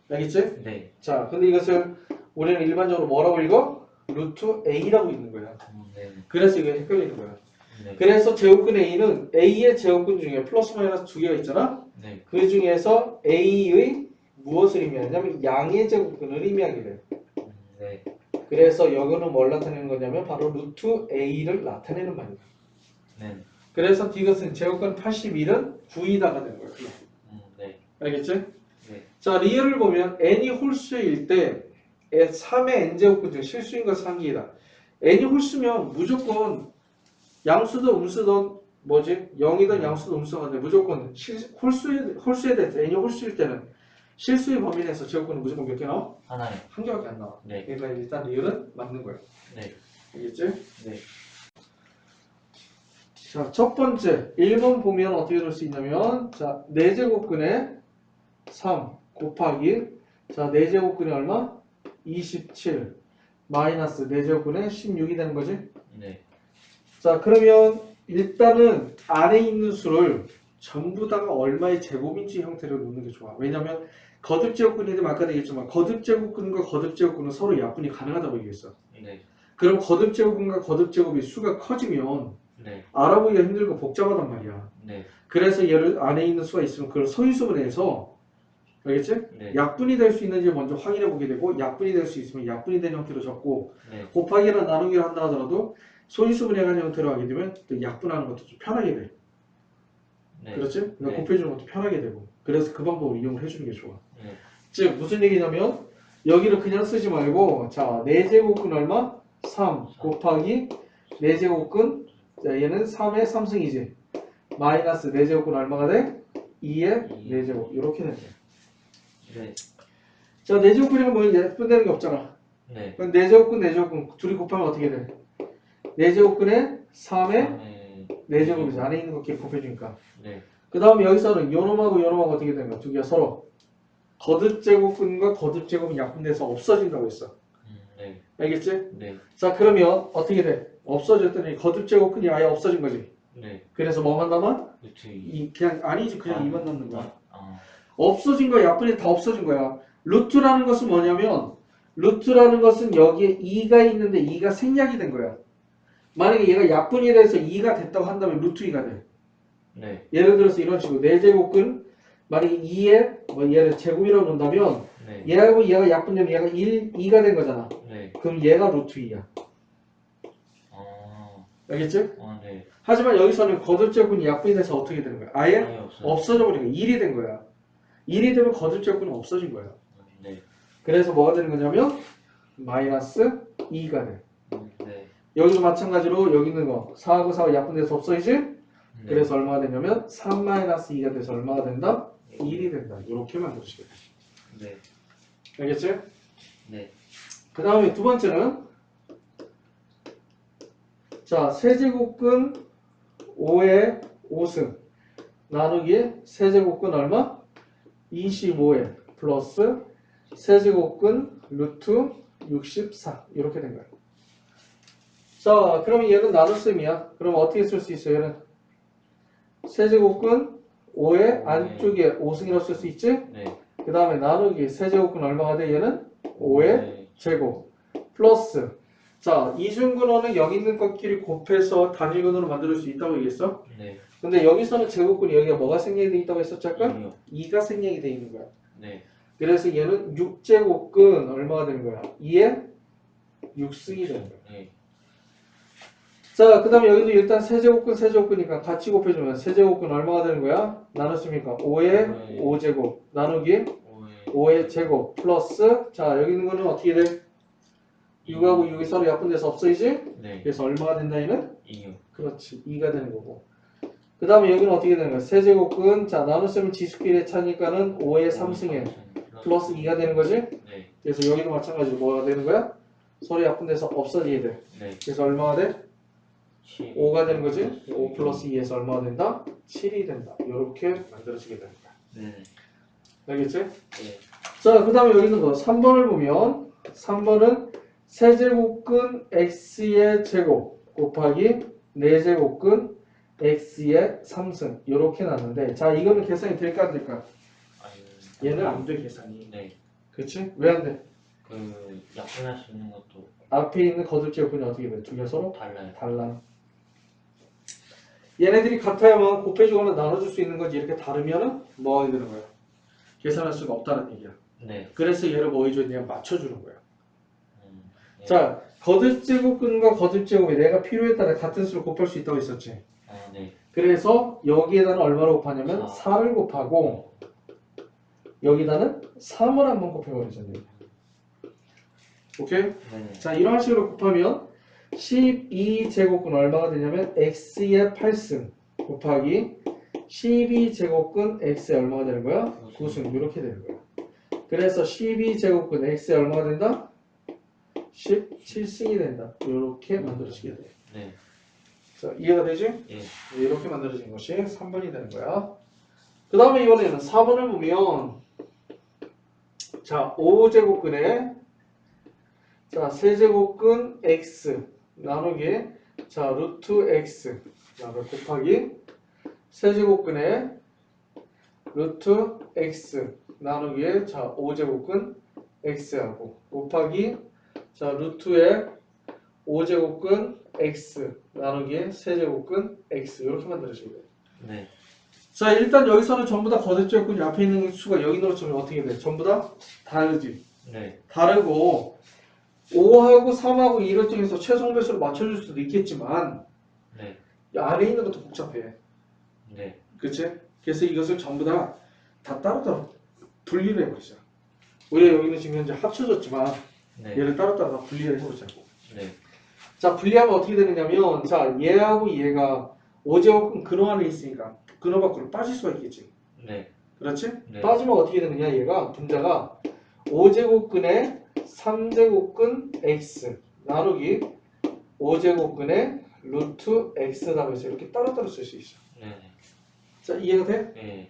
알겠지? 네. 자, 근데 이것을 우리는 일반적으로 뭐라고 읽어? 루트 A라고 읽는 거야. 네. 그래서 이게 헷갈리는 거야. 네. 그래서 제곱근 A는 A의 제곱근 중에 플러스 마이너스 두 개가 있잖아. 네. 그 중에서 A의 무엇을 의미하냐면 양의 제곱근을 의미하게 돼. 네. 그래서 여기는 뭘 나타내는 거냐면 바로 루트 A를 나타내는 말이야. 네. 그래서 디귿은 제곱근 81은 9이다가 되는 거야. 네. 알겠지? 네. 자, 리을을 보면 n이 홀수일 때 3의 n제곱근 중 실수인 것은 한 개이다. n이 홀수면 무조건 양수든 음수든 뭐지? 0이든 양수든 음수든 간에 무조건 홀수에 대해서 n이 홀수일 때는 실수의 범위 내에서 제곱근은 무조건 몇 개 나와? 하나요. 한 개밖에 안 나와. 네. 그러니까 일단 리을은 맞는 거야. 네. 알겠지? 네. 자, 첫 번째 1번 보면 어떻게 될 수 있냐면 자, 4제곱근에 3 곱하기 자, 4제곱근이 얼마? 27 마이너스 4제곱근에 16이 되는 거지? 네. 자, 그러면 일단은 안에 있는 수를 전부 다가 얼마의 제곱인지 형태로 놓는 게 좋아. 왜냐면 거듭제곱근이든 아까 얘기했지만 거듭제곱근과 거듭제곱근은 서로 약분이 가능하다고 얘기했어. 네. 그럼 거듭제곱근과 거듭제곱의 수가 커지면 네. 알아보기가 힘들고 복잡하단 말이야. 네. 그래서 얘를 안에 있는 수가 있으면 그걸 소인수분해서 알겠지? 네. 약분이 될 수 있는지 먼저 확인해 보게 되고 약분이 될 수 있으면 약분이 된 형태로 적고 네. 곱하기나 나누기를 한다 하더라도 소인수분해한 형태로 하게 되면 또 약분하는 것도 좀 편하게 돼. 네. 그렇지? 그러니까 네. 곱해주는 것도 편하게 되고 그래서 그 방법을 이용을 해주는 게 좋아. 네. 즉 무슨 얘기냐면 여기를 그냥 쓰지 말고 자 4제곱근 얼마? 3 곱하기 4제곱근 자 얘는 3의 3승이지 마이너스 4제곱근 얼마가 돼? 2의 4제곱 이렇게 되는 거야. 네. 자 4제곱근이면 뭐 예쁜다는 게 없잖아. 네. 그럼 4제곱근 4제곱근 둘이 곱하면 어떻게 돼? 4제곱근에 3의 4제곱이지 안에 있는 거 이렇게 곱해주니까. 네. 그 다음에 여기서는 요놈하고 요놈하고 어떻게 되는 거야? 두 개가 서로 거듭제곱근과 거듭제곱은 약분돼서 없어진다고 했어. 네. 알겠지? 네. 자 그러면 어떻게 돼? 없어졌더니 거듭제곱근이 아예 없어진 거지. 네. 그래서 뭐만 남아? 루트 그냥 아니지 그냥 2만 남는 거야. 아. 없어진 거야. 약분이 다 없어진 거야. 루트라는 것은 뭐냐면 루트라는 것은 여기에 2가 있는데 2가 생략이 된 거야. 만약에 얘가 약분이 돼서 2가 됐다고 한다면 루트 2가 돼. 네. 예를 들어서 이런 식으로 4제곱근 만약에 2에 뭐 얘를 제곱이라고 놓는다면 네. 얘하고 얘가 약분되면 얘가 2가 된 거잖아. 네. 그럼 얘가 루트 2야. 알겠지? 네. 하지만 여기서는 거듭제곱근이 약분이 돼서 어떻게 되는 거야? 아예 아예 없어요. 없어져 버린 거야. 1이 된 거야. 1이 되면 거듭제곱근은 없어진 거야. 네. 그래서 뭐가 되는 거냐면 마이너스 2가 돼. 네. 여기도 마찬가지로 여기 있는 거 4하고 4가 약분돼서 없어지지? 네. 그래서 얼마가 되냐면 3-2가 돼서 얼마가 된다? 1이 된다. 이렇게 만들어지게 돼. 네. 알겠지? 네. 그 다음에 두 번째는 자 세제곱근 5의 5승 나누기 세제곱근 얼마? 25에 플러스 세제곱근 루트 64 이렇게 된 거야. 자 그러면 얘는 나눗셈이야. 그럼 어떻게 쓸 수 있어? 얘는 세제곱근 5의 안쪽에 5승이라고 쓸 수 있지? 네. 그 다음에 나누기 세제곱근 얼마가 돼? 얘는 5의 네. 제곱 플러스 자 이중근호는 여기 있는 것끼리 곱해서 단일근호로 만들 수 있다고 얘기했어? 네. 근데 여기서는 제곱근이 여기가 뭐가 생략이 돼 있다고 했었지 아까? 이요. 2가 생략이 돼 있는 거야. 네. 그래서 얘는 6제곱근 얼마가 되는 거야? 2의 6승이 되는 거야. 네. 자 그 다음에 여기도 일단 세제곱근이니까 같이 곱해주면 세제곱근 얼마가 되는 거야? 나눴으니까 5의 5제곱 나누기 5의 제곱 플러스 자 여기 있는 거는 어떻게 돼? 6하고 6이 서로 약분돼서 없어지지? 네. 그래서 얼마가 된다 얘는? 이요. 그렇지 2가 되는 거고 그 다음에 여기는 어떻게 되는 거야? 세제곱근 자 나눗셈은 지수끼리 차니까는 5의 3승에 플러스 2가 되는 거지? 네. 그래서 여기도 마찬가지로 뭐가 되는 거야? 서로 약분돼서 없어지게 돼. 네. 그래서 얼마가 돼? 7. 5가 되는 거지? 5 플러스 2에서 얼마가 된다? 7이 된다. 이렇게 만들어지게 되는 거야. 네. 알겠지? 네. 자, 그 다음에 여기 있는 거 3번을 보면 3번은 세제곱근 x의 제곱 곱하기 4제곱근 x의 3승 이렇게 나왔는데 자, 이거는 계산이 될까 안 될까? 아니, 얘는 안 돼 계산이. 네. 그렇지? 왜 안 돼? 그 약분할 수 있는 것도 앞에 있는 거듭제곱근이 어떻게 돼? 두 개 서로 달라요. 달라. 얘네들이 같아야만 곱해주거나 나눠줄 수 있는 거지 이렇게 다르면은 뭐 하게 되는 거야? 계산할 수가 없다는 얘기야. 네. 그래서 얘를 뭐 해줘야 맞춰주는 거야. 네. 자, 거듭제곱근과 거듭제곱이 내가 필요에 따라 같은 수를 곱할 수 있다고 했었지. 네. 그래서 여기에다는 얼마를 곱하냐면 4를 곱하고 여기다는 3을 한번 곱해버리잖아요. 오케이? 네. 자, 이런 식으로 곱하면 12제곱근 얼마가 되냐면 x의 8승 곱하기 12제곱근 x의 얼마가 되는 거야? 9승 이렇게 되는 거야. 그래서 12제곱근 x의 얼마가 된다? 17승이 된다. 이렇게 만들어지게 돼. 네. 자, 이해가 되지? 예. 이렇게 만들어진 것이 3번이 되는 거야. 그 다음에 이번에는 4번을 보면 자, 5제곱근에 자, 세제곱근 x 나누기 자, 루트 x 곱하기 세제곱근에 루트 x 나누기에 자, 5제곱근 x하고 곱하기 자, 루트에 5제곱근 x 나누기에 세제곱근 x 이렇게 만들어지게 돼요. 네. 자, 일단 여기서는 전부 다 거듭제곱근이 앞에 있는 수가 여기 넣어주면 어떻게 돼? 전부 다 다르지? 네. 다르고 5하고 3하고 2를 통해서 최종 배수를 맞춰줄 수도 있겠지만 네. 이 아래에 있는 것도 복잡해. 네. 그치? 그래서 이것을 전부 다 따로따로 분리를 해버리자. 우리가 여기는 지금 현재 합쳐졌지만 네. 얘를 따로따로 다 분리를 해보자고. 네. 자, 분리하면 어떻게 되느냐면 자, 얘하고 얘가 5제곱근 근호 안에 있으니까 근호 밖으로 빠질 수가 있겠지. 네. 그렇지? 네. 빠지면 어떻게 되느냐 얘가 분자가 5제곱근에 3제곱근 x 나누기 5제곱근에 루트 x라고 해서 이렇게 따로따로 쓸 수 있어. 네. 자, 이해가 돼? 네.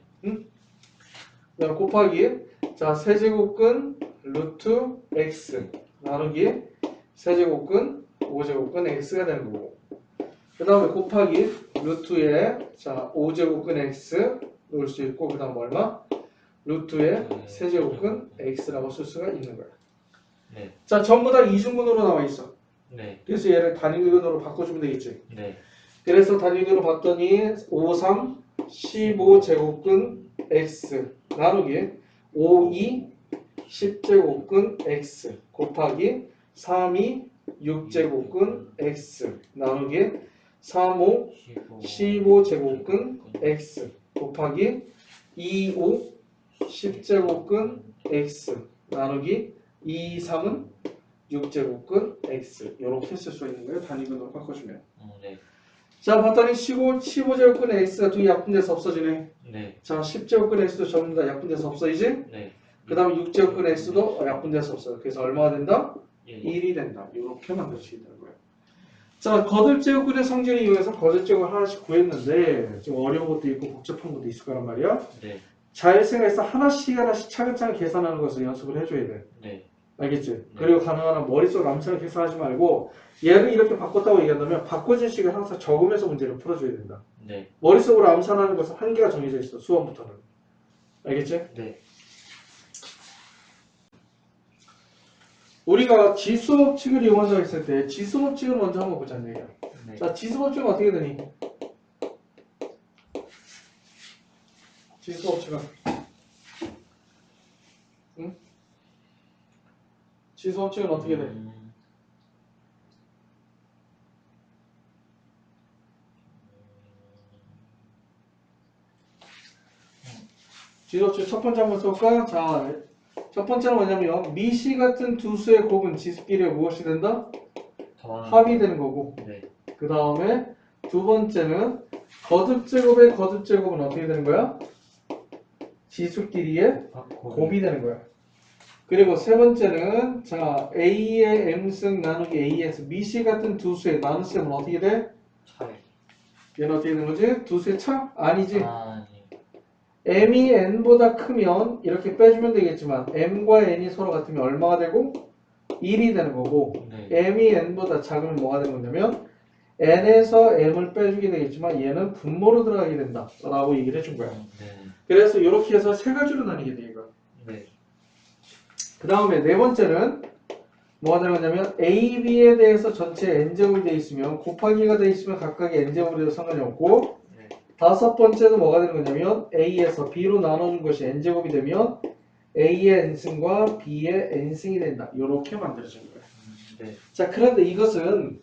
그다음 곱하기 자, 세제곱근 루트 x 나누기 세제곱근 5제곱근 x가 되는 거고 그 다음에 곱하기 루트에 자 5제곱근 x 넣을 수 있고 그 다음 얼마? 루트에 세제곱근 x라고 쓸 수가 있는 거야. 네. 자, 전부 다 이중근호로 나와 있어. 네. 그래서 얘를 단일근호로 바꿔주면 되겠지. 네. 그래서 단일근호 봤더니 5, 3, 15제곱근 x 나누기 5, 2, 10제곱근 x 곱하기 3, 2, 6제곱근 x 나누기 35 15 15제곱근 x 곱하기 25 10제곱근 x 나누기 23은 6제곱근 x 이렇게 쓸 수 있는 거예요. 단위근으로 바꿔주면. 네. 자 봤더니 15제곱근 x가 두 약분돼서 없어지네. 네. 자 10제곱근 x도 전부 다 약분돼서 없어지지? 네. 그 다음에 6제곱근 x도 약분돼서 없어요. 그래서 얼마가 된다? 예. 1이 된다. 이렇게 만들어지는 거예요. 자 거듭제곱근의 성질을 이용해서 거듭제곱을 하나씩 구했는데 좀 어려운 것도 있고 복잡한 것도 있을 거란 말이야. 네. 잘 생각해서 하나씩 차근차근 계산하는 것을 연습을 해줘야 돼. 네. 알겠지? 그리고 가능한 한 머릿속으로 암산을 계산하지 말고 얘를 이렇게 바꿨다고 얘기한다면 바꿔진 식을 항상 적으면서 문제를 풀어줘야 된다. 네. 머릿속으로 암산하는 것은 한계가 정해져 있어. 수험부터는. 알겠지? 네. 우리가 지수법칙을 이용한다고 했을 때 지수법칙을 먼저 한번 보자는 얘기야. 네. 자, 지수법칙은 어떻게 되니? 지수법칙은 응? 지수법칙은 어떻게 돼? 지수법칙 첫 번째 한번 써볼까? 자, 첫 번째는 뭐냐면 미시 같은 두 수의 곱은 지수끼리 무엇이 된다? 합이 되는 거고. 네. 그 다음에 두 번째는 거듭제곱의 거듭제곱은 어떻게 되는 거야? 지수끼리의 곱이 되는 거야. 그리고 세 번째는 자 A의 M승 나누기 AS 미시 같은 두 수의 나눗셈은 어떻게 돼? 차이. 얘는 어떻게 되는 거지? 두 수의 차? 아니지. 아, 네. M이 N보다 크면 이렇게 빼주면 되겠지만 M과 N이 서로 같으면 얼마가 되고? 1이 되는 거고 네. M이 N보다 작으면 뭐가 되는 거냐면 N에서 M을 빼주게 되겠지만 얘는 분모로 들어가게 된다 라고 얘기를 해준 거야. 네. 그래서 이렇게 해서 세 가지로 나뉘게 돼 이거. 네. 그 다음에 네 번째는 뭐가 되는 거냐면 A, B에 대해서 전체 N제곱이 되어 있으면 곱하기가 되어 있으면 각각의 N제곱이 돼도 상관이 없고 네. 다섯 다섯 번째는 뭐가 되는 거냐면 A에서 B로 나눠준 것이 N제곱이 되면 A의 N승과 B의 N승이 된다. 이렇게 만들어진 거예요. 네. 자 그런데 이것은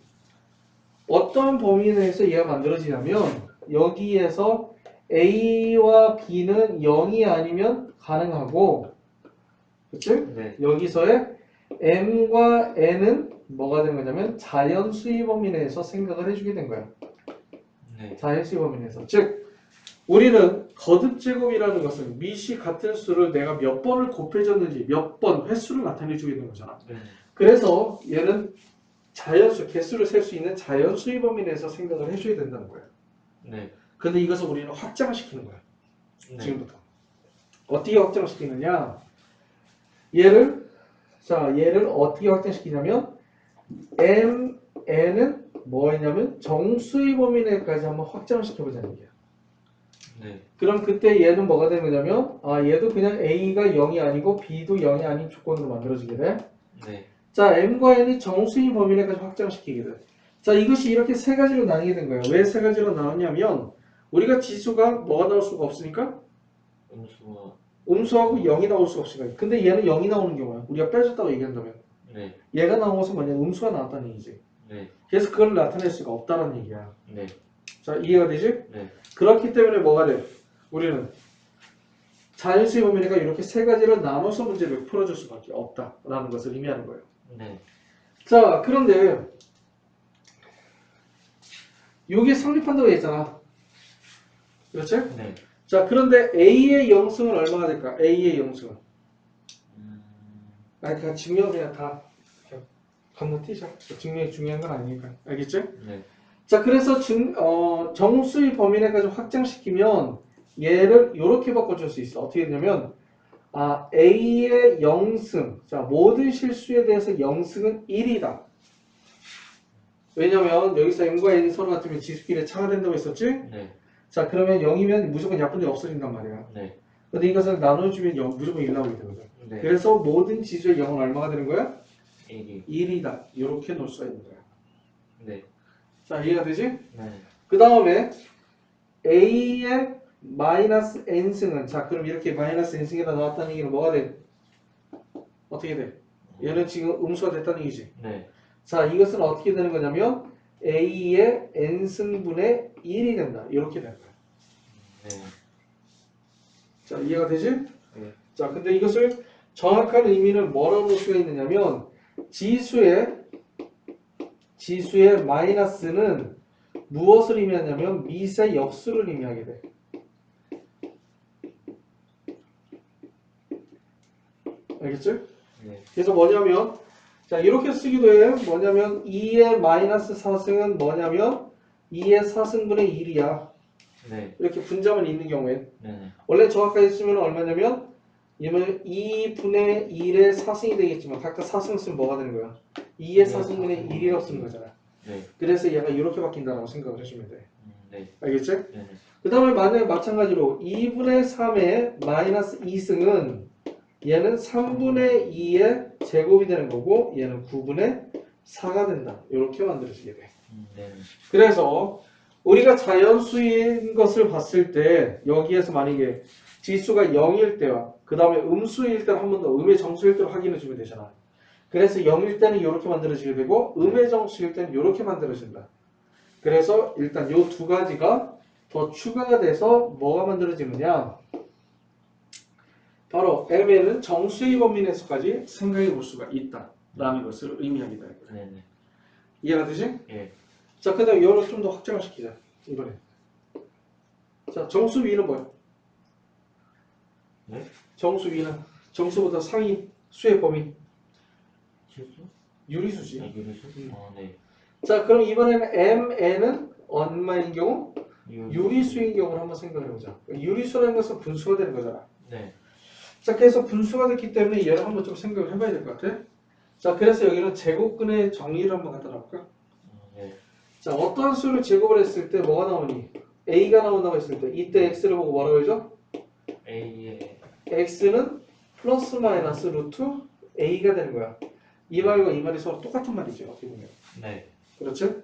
어떤 범위 내에서 얘가 만들어지냐면 여기에서 A와 B는 0이 아니면 가능하고 그치? 네. 여기서의 M과 N은 뭐가 된 거냐면 자연수의 범위 내에서 생각을 해주게 된 거야. 네. 자연수의 범위 내에서. 즉 우리는 거듭제곱이라는 것은 미시 같은 수를 내가 몇 번을 곱해줬는지 몇 번 횟수를 나타내주게 된 거잖아. 네. 그래서 얘는 자연수, 개수를 셀 수 있는 자연수의 범위 내에서 생각을 해줘야 된다는 거야. 네. 근데 이것을 우리는 확장시키는 거야. 네. 지금부터. 어떻게 확장시키느냐? 얘를 어떻게 확장시키냐면 N은 뭐였냐면 정수의 범위 내까지 한번 확장을 시켜보자는 얘기야. 네. 그럼 그때 얘는 뭐가 되는 거냐면 얘도 그냥 A가 0이 아니고 B도 0이 아닌 조건으로 만들어지게 돼. 네. 자, M과 N이 정수의 범위 내까지 확장시키게 돼. 자, 이것이 이렇게 세 가지로 나뉘게 된 거예요. 왜 세 가지로 나눴냐면 우리가 지수가 뭐가 나올 수가 없으니까 음수와 음수하고 0이 나올 수가 없으니까. 근데 얘는 0이 나오는 경우야. 우리가 빼줬다고 얘기한다면 네. 얘가 나온 것은 뭐냐? 음수가 나왔다는 얘기지. 네. 그래서 그걸 나타낼 수가 없다는 얘기야. 네. 자, 이해가 되지? 네. 그렇기 때문에 뭐가 돼? 우리는 자연수의 범위가 이렇게 세 가지를 나눠서 문제를 풀어줄 수밖에 없다라는 것을 의미하는 거예요. 네. 자, 그런데 이게 성립한다고 했잖아. 그렇지? 네. 자, 그런데 A의 영승은 얼마가 될까? A의 영승은. 그냥 증명 그냥 다 건너뛰자. 증명이 중요한 건 아니니까. 알겠지? 네. 자, 그래서 정수의 범위 내까지 확장시키면 얘를 이렇게 바꿔줄 수 있어. 어떻게 되냐면 A의 영승. 자, 모든 실수에 대해서 영승은 1이다. 왜냐면 여기서 M과 N이 서로 같으면 지수끼리 차가 된다고 했었지? 네. 자, 그러면 0이면 무조건 약분이 없어진단 말이야. 네. 근데 이것을 나눠주면 무조건 1 나오게 되거든. 네. 그래서 모든 지수의 0은 얼마가 되는 거야? 1이. 1이다. 이렇게 놓을 수가 있는 거야. 네. 자, 이해가 되지? 네. 그 다음에 A의 마이너스 N승은 자, 그럼 이렇게 마이너스 N승이라 나왔다는 얘기는 뭐가 돼? 어떻게 돼? 얘는 지금 음수가 됐다는 얘기지. 네. 자, 이것은 어떻게 되는 거냐면 A의 n승분의 1이 된다. 이렇게 되는 거야. 네. 자, 이해가 되지? 네. 자, 근데 이것을 정확한 의미를 뭐라고 볼 수가 있느냐면 지수의 마이너스는 무엇을 의미하냐면 미세 역수를 의미하게 돼. 알겠죠? 네. 그래서 뭐냐면 자 이렇게 쓰기도 해요. 뭐냐면 2의 마이너스 4승은 뭐냐면 2의 4승분의 1이야. 네. 이렇게 분자만 있는 경우에 네. 원래 정확하게 쓰면 얼마냐면 2분의 1의 4승이 되겠지만 각각 4승 쓰면 뭐가 되는 거야? 2의 4승분의 1이라고 쓰는 거잖아. 네. 그래서 얘가 이렇게 바뀐다고 생각을 해주면 돼. 네. 알겠지? 네. 그 다음에 만약에 마찬가지로 2분의 3의 마이너스 2승은 얘는 3분의 2의 제곱이 되는 거고 얘는 9분의 4가 된다. 이렇게 만들어지게 돼. 네. 그래서 우리가 자연수인 것을 봤을 때 여기에서 만약에 지수가 0일 때와 그 다음에 음수일 때를 한 번 더 음의 정수일 때로 확인해 주면 되잖아. 그래서 0일 때는 이렇게 만들어지게 되고 음의 정수일 때는 이렇게 만들어진다. 그래서 일단 이 두 가지가 더 추가가 돼서 뭐가 만들어지느냐, 바로 M에는 정수의 범위 내에서까지 생각해 볼 수가 있다라는 것을 의미하게 되는 거예요. 네. 이해가 되지? 예. 자, 그 다음 이거를 좀 더 확장을 시키자. 이번에. 자, 정수 위는 뭐야? 네? 정수 위는 정수보다 상위 수의 범위 실수? 유리수지. 아, 유리수? 네. 자, 그럼 이번에는 MN은 얼마인 경우? 유리수인 경우를 한번 생각해 보자. 유리수라는 것은 분수가 되는 거잖아. 네. 자, 그래서 분수가 됐기 때문에 얘를 한번 좀 생각을 해봐야 될 것 같아. 자, 그래서 여기는 제곱근의 정의를 한번 갖다 놔볼까? 네. 자, 어떠한 수를 제곱을 했을 때 뭐가 나오니? A가 나온다고 했을 때 이때 X를 보고 뭐라고 해줘? A의 X는 플러스 마이너스 루트 A가 되는 거야. 이 말과 이 말이 서로 똑같은 말이죠. 어떻게 보면. 네. 그렇지?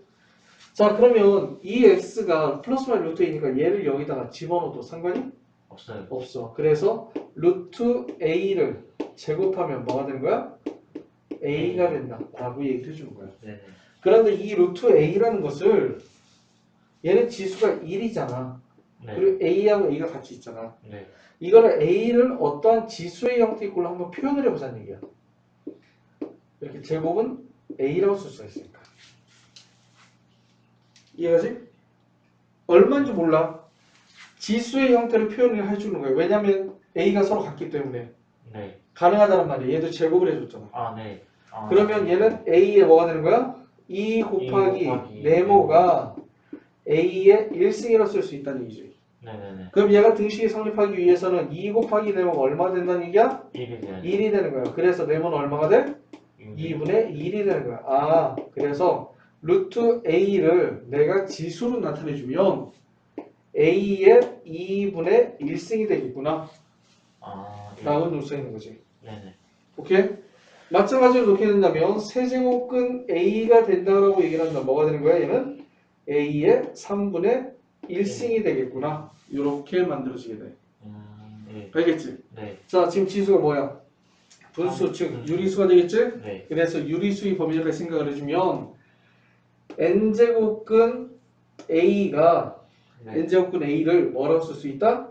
자, 그러면 이 X가 플러스 마이너스 루트 A니까 얘를 여기다가 집어넣어도 상관이 없어요. 없어. 그래서 루트 A를 제곱하면 뭐가 되는 거야? A가 된다 라고 얘기해 주는 거야. 네. 그런데 이 루트 A라는 것을 얘는 지수가 1이잖아. 네. 그리고 A하고 A가 같이 있잖아. 네. 이거를 A를 어떠한 지수의 형태의 걸로 한번 표현을 해보자는 얘기야. 이렇게 제곱은 A라고 쓸 수가 있으니까. 이해가지? 얼마인지 몰라. 지수의 형태를 표현을 해주는 거예요. 왜냐면 A가 서로 같기 때문에. 네. 가능하다는 말이야. 얘도 제곱을 해줬잖아. 아, 네. 아, 그러면 얘는 A에 뭐가 되는 거야? 2 곱하기 네모가 A의 1승이라고 쓸 수 있다는 얘기지. 네네네. 그럼 얘가 등식이 성립하기 위해서는 2 곱하기 네모가 얼마 된다는 얘기야? 1이 돼야죠. 1이 되는 거야. 그래서 네모는 얼마가 돼? 2분의 1이 되는 거야. 아, 그래서 루트 A를 내가 지수로 나타내주면 A의 2분의 1승이 되겠구나 아, 예. 라고 놓을 수 있는 거지. 네네. 오케이? 마찬가지로 놓게 된다면 세제곱근 A가 된다고 얘기를 한다. 뭐가 되는 거야? 얘는 A의 3분의 1승이 되겠구나. 이렇게 만들어지게 돼. 예. 알겠지? 네. 자, 지금 지수가 뭐야? 분수, 즉 유리수가 되겠지? 네. 그래서 유리수의 범위를 생각을 해주면 n제곱근 A가 네. n제곱근 A를 뭐라고 쓸 수 있다?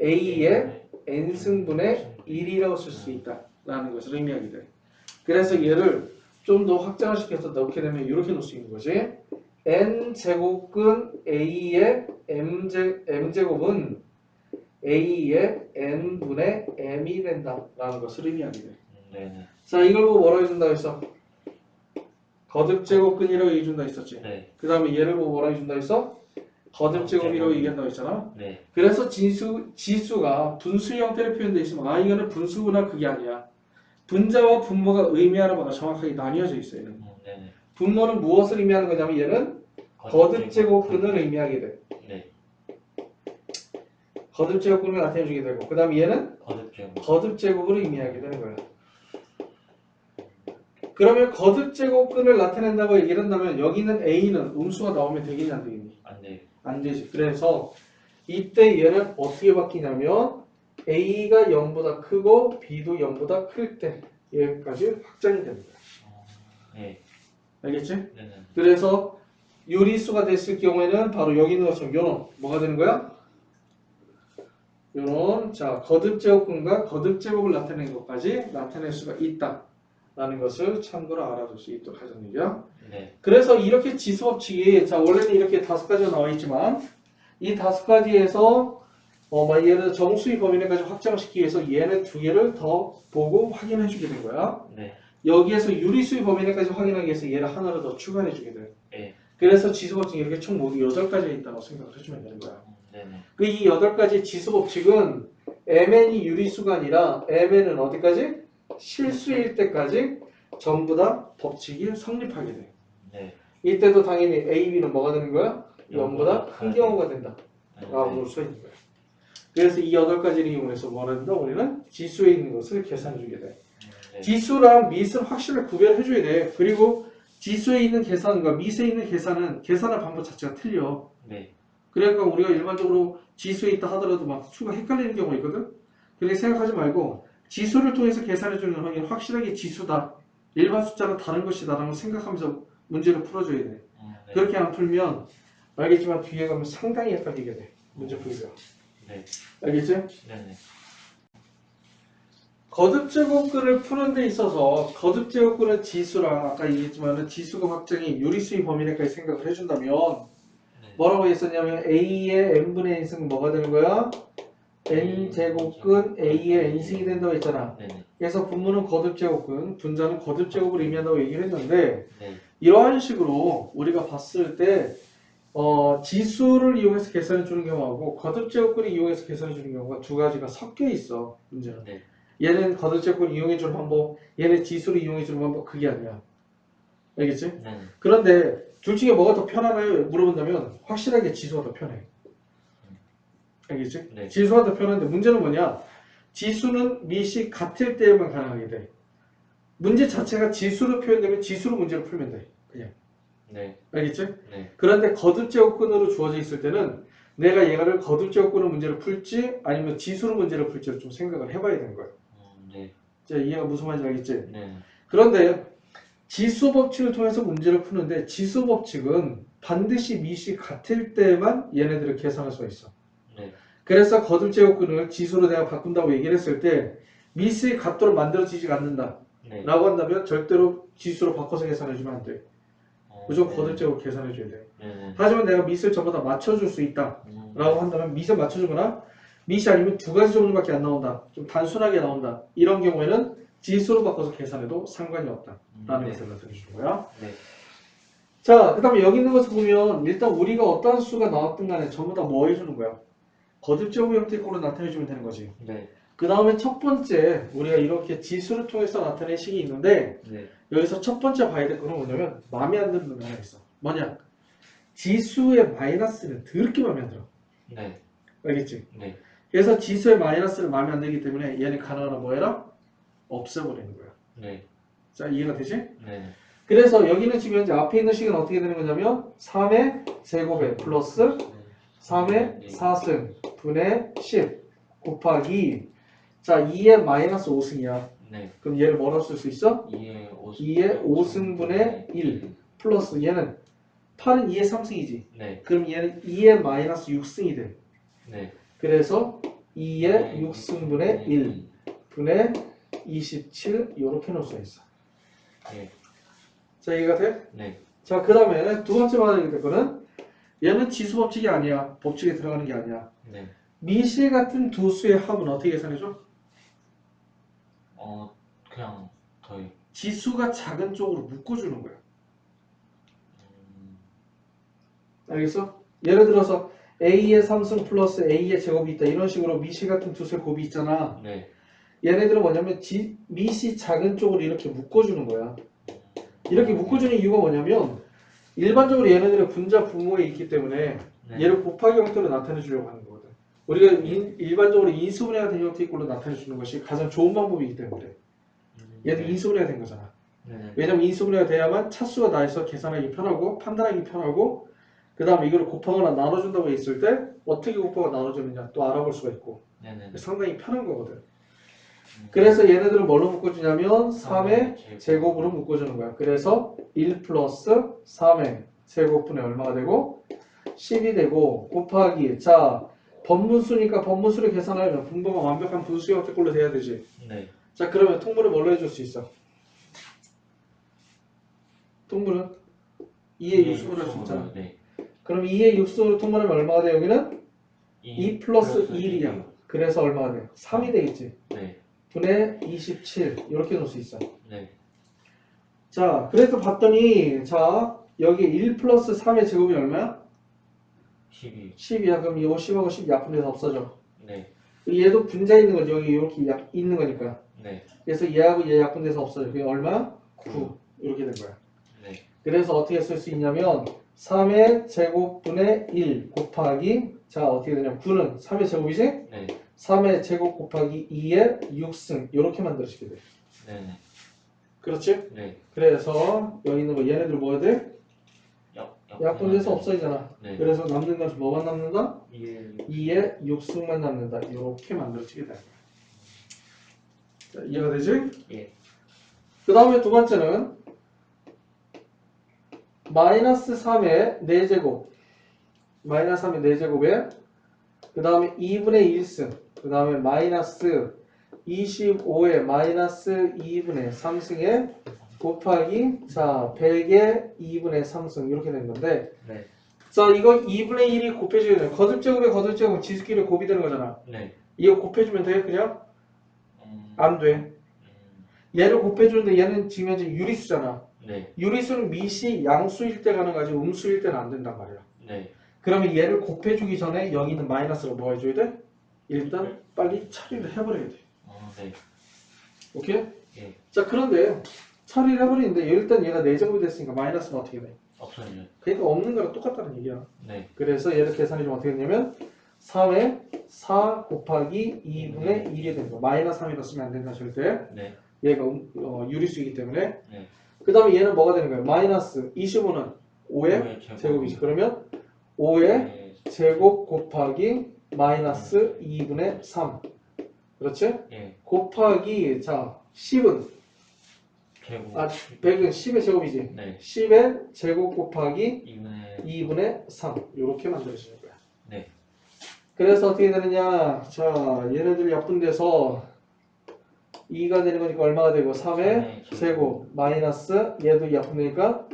A의 n승분의 1이라고 쓸 수 있다 라는 것을 의미하게 돼. 그래서 얘를 좀 더 확장을 시켜서 넣게 되면 이렇게 놓을 수 있는 거지. n제곱근 A의 m제곱은 A의 n분의 m이 된다 라는 것을 의미하게 돼. 네네. 자, 이걸 보고 뭐라고 해준다고 했어? 거듭제곱근이라고 얘기해준다 했었지. 네. 그 다음에 얘를 보고 뭐라고 해준다 했어? 거듭제곱이라고 얘기한다고 했잖아. 네. 그래서 지수가 분수 형태로 표현되어 있으면 아, 이거는 분수구나, 그게 아니야. 분자와 분모가 의미하는 바가 정확하게 나뉘어져 있어요. 얘는. 네네. 분모는 무엇을 의미하는 거냐면 얘는 거듭제곱근을 의미하게 돼. 네. 거듭제곱근을 나타내주게 되고 그 다음에 얘는 거듭제곱. 거듭제곱을 의미하게 되는 거야. 그러면 거듭제곱근을 나타낸다고 얘기를 한다면 여기는 A는 음수가 나오면 되겠니 안 되겠니? 안 돼. 안 되지. 그래서 이때 얘는 어떻게 바뀌냐면 A가 0보다 크고 B도 0보다 클 때 여기까지 확장이 됩니다. 네. 알겠지? 네네. 그래서 유리수가 됐을 경우에는 바로 여기 있는 것처럼 요런 뭐가 되는 거야? 요런 자 거듭제곱근과 거듭제곱을 나타내는 것까지 나타낼 수가 있다 라는 것을 참고로 알아둘 수 있도록 하자는 얘기야. 네. 그래서 이렇게 지수법칙이 자 원래는 이렇게 5가지가 나와 있지만 이 5가지에서 예를 들어 정수의 범위 내까지 확장시키기 위해서 얘네 2개를 더 보고 확인해 주게 된 거야. 네. 여기에서 유리수의 범위 내까지 확인하기 위해서 얘를 하나를 더 추가해 주게 돼. 네. 그래서 지수법칙이 이렇게 총 모두 8가지가 있다고 생각을 해주면 되는 거야. 네네. 그 이 8가지 지수법칙은 mn이 유리수가 아니라 mn은 어디까지? 실수일 때까지 전부 다 법칙이 성립하게 돼. 네. 이때도 당연히 A, B는 뭐가 되는 거야? 0보다 큰 경우가 된다. 라고 볼 수 있는 거야. 그래서 이 8가지를 이용해서 뭐 한다? 우리는 지수에 있는 것을 계산해 주게 돼. 네. 지수랑 미수는 확실하게 구별해 줘야 돼. 그리고 지수에 있는 계산과 미수에 있는 계산은 계산의 방법 자체가 틀려. 네. 그러니까 우리가 일반적으로 지수에 있다 하더라도 막 수가 헷갈리는 경우가 있거든. 그렇게 생각하지 말고 지수를 통해서 계산해 주는 확인 확실하게 지수다. 일반 숫자는 다른 것이다 라고 생각하면서 문제를 풀어줘야 돼. 네. 그렇게 안 풀면 알겠지만 뒤에 가면 상당히 헷갈리게 돼. 문제 풀기가. 네. 알겠지? 네네. 거듭제곱근을 푸는 데 있어서 거듭제곱근은 지수랑 아까 얘기했지만 지수가 확정이 유리수의 범위 내까지 생각을 해준다면 네. 뭐라고 했었냐면 A의 n분의 n승은 뭐가 되는 거야? n제곱근 A의 n승이 된다고 했잖아. 네네. 그래서 분모는 거듭제곱근, 분자는 거듭제곱을 의미한다고 얘기를 했는데 네. 이러한 식으로 우리가 봤을 때 지수를 이용해서 계산해 주는 경우하고 거듭제곱근을 이용해서 계산해 주는 경우가 2가지가 섞여 있어. 문제는. 네. 얘는 거듭제곱을 이용해 주는 방법, 얘는 지수를 이용해 주는 방법 그게 아니야. 알겠지? 네네. 그런데 둘 중에 뭐가 더 편하나요? 물어본다면 확실하게 지수가 더 편해. 알겠지? 네. 지수가 더 편한데 문제는 뭐냐? 지수는 밑이 같을 때에만 가능하게 돼. 문제 자체가 지수로 표현되면 지수로 문제를 풀면 돼. 그냥. 네. 알겠지? 네. 그런데 거듭제곱근으로 주어져 있을 때는 내가 얘를 거듭제곱근으로 문제를 풀지 아니면 지수로 문제를 풀지를 좀 생각을 해봐야 되는 거야. 네. 자, 이해가 무슨 말인지 알겠지? 네. 그런데 지수 법칙을 통해서 문제를 푸는데 지수 법칙은 반드시 밑이 같을 때만 얘네들을 계산할 수가 있어. 네. 그래서 거듭제곱근을 지수로 내가 바꾼다고 얘기를 했을 때 밑이 같도록 만들어지지 않는다 네. 라고 한다면 절대로 지수로 바꿔서 계산해주면 안 돼. 무조건 네. 거듭제곱 계산해줘야 돼. 네네. 하지만 내가 밑을 전부 다 맞춰줄 수 있다 라고 한다면 밑을 맞춰주거나 밑이 아니면 2가지 종류밖에 안 나온다. 좀 단순하게 나온다. 이런 경우에는 지수로 바꿔서 계산해도 상관이 없다 라는 네. 것을 나타내주는 거야. 네. 자, 그 다음에 여기 있는 것을 보면 일단 우리가 어떠한 수가 나왔든 간에 전부 다 뭐 해주는 거야? 거듭제곱 형태의 꼴로 나타내주면 되는 거지. 네. 그 다음에 첫 번째 우리가 이렇게 지수를 통해서 나타낸 식이 있는데 네. 여기서 첫 번째 봐야 될 거는 뭐냐면 마음에 안 드는 놈이 하나 있어. 뭐냐? 지수의 마이너스는 더럽게 마음에 안 들어. 네. 알겠지? 네. 그래서 지수의 마이너스를 마음에 안 들기 때문에 얘는 가능하나 뭐 해라? 없애버리는 거야. 네. 자, 이해가 되지? 네. 그래서 여기는 지금 현재 앞에 있는 식은 어떻게 되는 거냐면 3의 제곱에 플러스 3의 4승 분의 10 곱하기 자 2의 마이너스 5승이야. 네. 그럼 얘를 뭐라고 쓸 수 있어? 2의 5승분의 1 플러스 얘는 8은 2의 3승이지. 네. 그럼 얘는 2의 마이너스 6승이 돼. 네. 그래서 2의 6승분의 1 분의 27 이렇게 놓을 수 있어. 네. 자 이해가 돼? 네. 자 그 다음에 두 번째 말하게 될 거는 얘는 지수 법칙이 아니야. 법칙에 들어가는 게 아니야. 네. 미시 같은 두 수의 합은 어떻게 계산해줘? 그냥 더해. 지수가 작은 쪽으로 묶어주는 거야. 알겠어? 예를 들어서 A의 3승 플러스 A의 제곱이 있다. 이런 식으로 미시 같은 두 수의 곱이 있잖아. 네. 얘네들은 뭐냐면 미시 작은 쪽으로 이렇게 묶어주는 거야. 이렇게 묶어주는 이유가 뭐냐면 일반적으로 얘네들의 분자 분모에 있기 때문에 네. 얘를 곱하기 형태로 나타내 주려고 하는 거거든. 우리가 일반적으로 인수분해가 된 형태의 꼴로 나타내 주는 것이 가장 좋은 방법이기 때문에 얘도 인수분해가 된 거잖아. 네. 왜냐면 인수분해가 돼야만 차수가 나와서 계산하기 편하고 판단하기 편하고 그 다음에 이걸 곱하거나 나눠준다고 했을 때 어떻게 곱하고 나눠주느냐 또 알아볼 수가 있고 네네. 상당히 편한 거거든. 그래서 얘네들은 뭘로 묶어주냐면 3의 제곱으로 묶어주는 거야. 그래서 1 플러스 3의 제곱분의 얼마가 되고 10이 되고 곱하기 자 번분수니까 번분수를 계산하려면 분모가 완벽한 분수 형태꼴로 돼야 되지. 네. 자 그러면 통분을 뭘로 해줄 수 있어? 통분은 2의 육수분을 할 수 있잖아. 네. 그럼 2의 육수로 통분하면 얼마가 돼? 여기는 2 플러스 1이야. 1이요. 그래서 얼마가 돼? 3이 되겠지. 네. 분의 27 이렇게 놓을 수 있어. 네. 자 그래서 봤더니 자 여기 1 플러스 3의 제곱이 얼마야? 12. 10이야. 그럼 이 10하고 10 약분돼서 없어져. 네. 얘도 분자 있는 거지. 여기 이렇게 있는 거니까. 네. 그래서 얘하고 얘 약분돼서 없어져. 그게 얼마? 9 이렇게 된 거야. 네. 그래서 어떻게 쓸 수 있냐면 3의 제곱분의 1 곱하기 자 어떻게 되냐면 9는 3의 제곱이지? 네. 3의 제곱 곱하기 2의 6승 이렇게 만들어지게 돼. 네. 그렇지? 네. 그래서 여기 있는 거 얘네들 뭐야 돼? 약분돼서 없어지잖아. 네. 그래서 남는 것이 뭐만 남는다? 2의 2의 6승만 남는다. 이렇게 만들어지게 되는 거야. 자, 이해가 되지? 예. 그 다음에 두 번째는 마이너스 3의 4제곱 마이너스 3의 4제곱에 그 다음에 2분의 1승 그 다음에 마이너스 25의 마이너스 2분의 3승에 곱하기 자 100의 2분의 3승 이렇게 된 건데 네. 자 이거 2분의 1이 곱해줘야 돼. 거듭제곱에 거듭제곱 지수끼리 곱이 되는 거잖아. 네. 이거 곱해주면 돼? 그냥? 안 돼. 얘를 곱해주는데 얘는 지금 현재 유리수잖아. 네. 유리수는 미시 양수일 때 가능하지 음수일 때는 안 된단 말이야. 네. 그러면 얘를 곱해주기 전에 여기 있는 마이너스로 뭐 해줘야 돼? 일단 빨리 처리를 해버려야 돼. 네. 오케이? 예. 자 그런데 처리를 해버리는데 일단 얘가 4제곱이 됐으니까 마이너스는 어떻게 돼? 없어요. 그러니까 없는 거랑 똑같다는 얘기야. 네. 그래서 얘를 계산해 주면 어떻게 되냐면 3에 4 곱하기 2분의 1이 되는 거. 마이너스 3이라 쓰면 안 된다 절대. 네. 얘가 유리수이기 때문에. 네. 그 다음에 얘는 뭐가 되는 거야? 마이너스 25는 5의 제곱이지. 그러면 5의 제곱 곱하기 마이너스 2분의 3. 그렇지? 예. 곱하기 자 10은 제곱. 100은 10의 제곱이지. 네. 10의 제곱 곱하기 2분의 2분의 3 이렇게 만들어지는 거야. 네. 그래서 어떻게 되느냐? 자 얘네들 약분돼서 2가 되는 거니까 얼마가 되고 3의 제곱 마이너스 얘도 약분되니까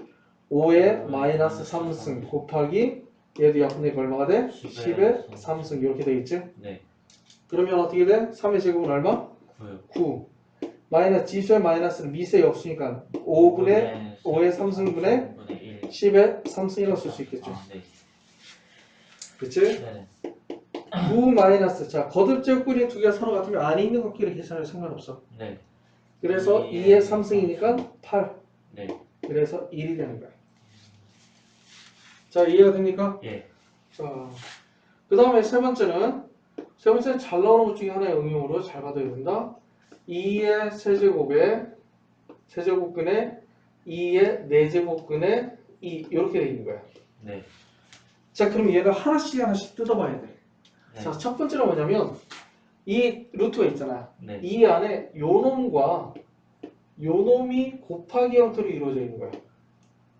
5의 마이너스 3승 곱하기 얘도 약분되니까 얼마가 돼? 10의 3승 이렇게 되겠지? 네. 그러면 어떻게 돼? 3의 제곱은 얼마? 9요. 9 마이너스 지수의 마이너스는 미세 역수니까 5분의 5의 3승분의 1. 10의 3승이라고 쓸 수 있겠죠? 네. 그치? 네. 9 마이너스 자 거듭제곱끼리 두 개가 서로 같으면 안에 있는 것끼리 계산해도 상관없어. 네. 그래서 2의 3승이니까 8 네. 그래서 1이 되는 거야. 자 이해가 됩니까? 예. 자, 그 다음에 세 번째는 잘 나오는 것 중에 하나의 응용으로 잘 받아야 된다. 2의 세제곱에 세제곱근에 2의 4제곱근에 2 이렇게 돼 있는 거야. 네. 자 그럼 얘를 하나씩 뜯어봐야 돼. 네. 자 첫 번째는 뭐냐면 이 루트가 있잖아. 네. 이 안에 요놈과 요놈이 곱하기 형태로 이루어져 있는 거야.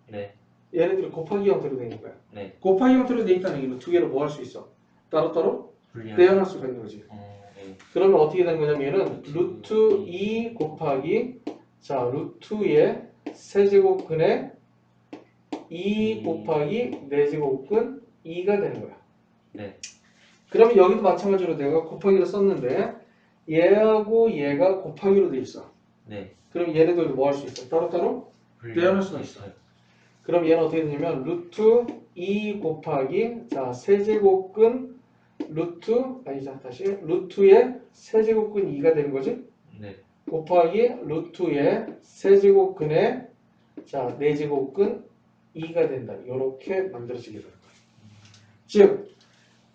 네. 얘네들이 곱하기 형태로 되어 있는 거야. 네. 곱하기 형태로 되어 있다는 얘기는 두 개를 뭐 할 수 있어? 따로따로 떼어낼 수가 있는 거지. 네. 그러면 어떻게 되는 거냐면 얘는 루트 2 곱하기 자 루트의 세제곱근에 2 곱하기 4제곱근 2가 되는 거야. 네. 그러면 여기도 마찬가지로 내가 곱하기를 썼는데 얘하고 얘가 곱하기로 돼 있어. 네. 그럼 얘네들도 뭐 할 수 있어? 따로따로 떼어낼 수가 있어. 그럼 얘는 어떻게 되냐면 루트 2 곱하기 자 세제곱근 루트 아니자 다시 루트의 세제곱근 2가 되는 거지. 네. 곱하기 루트의 세제곱근의 자 4제곱근 2가 된다. 이렇게 만들어지게 되는 거야. 즉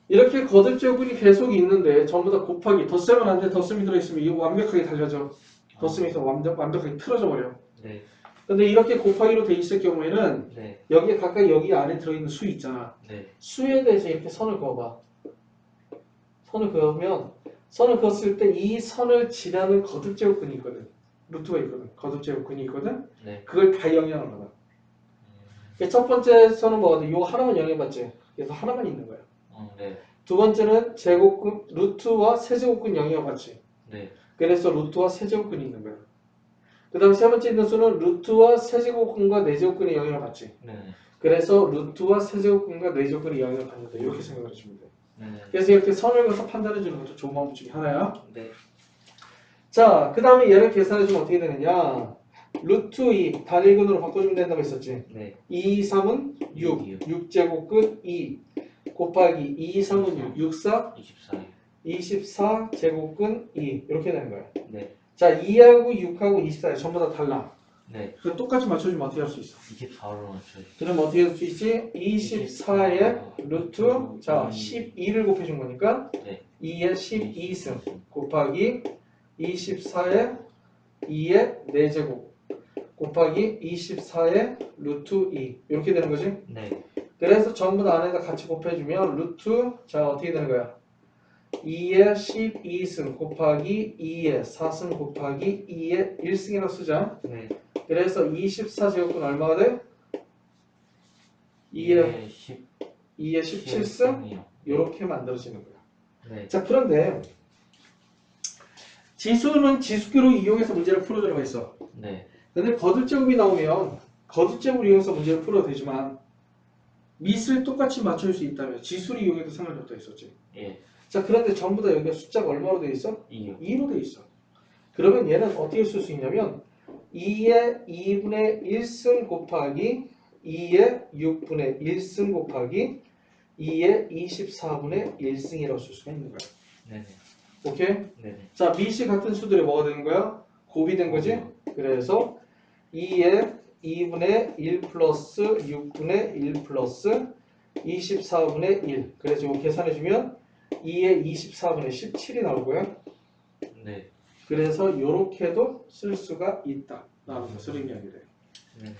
이렇게 거듭제곱근이 계속 있는데 전부 다 곱하기 덧셈은 안 돼. 덧셈이 들어있으면 이거 완벽하게 달려져. 덧셈이 있으면 완벽하게 틀어져 버려. 네. 근데 이렇게 곱하기로 돼 있을 경우에는 네. 여기에 가까이 여기 안에 들어있는 수 있잖아. 네. 수에 대해서 이렇게 선을 그어봐. 선을 그으면 선을 그었을 때 이 선을 지나는 거듭제곱근이 있거든. 루트가 있거든. 거듭제곱근이 있거든. 네. 그걸 다 영향을 받아. 첫 번째에서는 뭐가 돼? 이거 하나만 영향받지. 그래서 하나만 있는 거야. 네. 두 번째는 제곱근 루트와 세제곱근 영향받지. 네. 그래서 루트와 세제곱근이 있는 거야. 그 다음 세 번째 있는 수는 루트와 세제곱근과 네제곱근이 영향을 받지. 네. 그래서 루트와 세제곱근과 네제곱근이 영향을 받는다. 이렇게 생각을 해주면 돼. 네. 그래서 이렇게 선을 그어서 판단해 주는 것도 좋은 방법 중에 하나야. 네. 자, 그 다음에 얘를 계산해 주면 어떻게 되느냐. 루트 2 단일근으로 바꿔주면 된다고 했었지. 네. 2, 3은 6, 6제곱근 2 곱하기 2, 3은 6, 6, 4, 24. 24 제곱근 2 이렇게 되는 거야. 네. 자, 2하고 6하고 24 전부 다 달라. 네. 그럼 똑같이 맞춰주면 어떻게 할 수 있어? 24로 맞춰야지. 그럼 어떻게 할 수 있지? 24의 루트 자 12를 곱해준 거니까 네. 2의 12승 곱하기 24의 2의 4제곱 곱하기 24의 루트 2 이렇게 되는 거지? 네. 그래서 전부 다 안에다 같이 곱해주면 루트 자 어떻게 되는 거야? 2의 12승 곱하기 2의 4승 곱하기 2의 1승이라고 쓰자. 네. 그래서 24제곱은 얼마가 돼? 2의 17승? 이요. 이렇게 만들어지는 거야. 네. 자, 그런데 지수는 지수기로 이용해서 문제를 풀어주라고 했어. 네. 근데 거듭제곱이 나오면 거듭제곱을 이용해서 문제를 풀어도 되지만 밑을 똑같이 맞출 수 있다면 지수를 이용해도 상관없다 했었지. 예. 자, 그런데 전부 다 여기가 숫자가 얼마로 돼 있어? 2요. 2로 돼 있어. 그러면 얘는 어떻게 쓸 수 있냐면 2의 2분의 1승 곱하기 2의 6분의 1승 곱하기 2의 24분의 1승이라고 쓸 수가 있는 거야. 네네. 오케이? 네네. 자, 밑이 같은 수들이 뭐가 되는 거야? 곱이 된 거지? 그래서 2의 2분의 1 플러스 6분의 1 플러스 24분의 1. 그래서 이거 계산해주면 2의 24분의 17이 나오고요. 네. 그래서 이렇게도 쓸 수가 있다. 라는 것을 의미하게 돼요. 네네.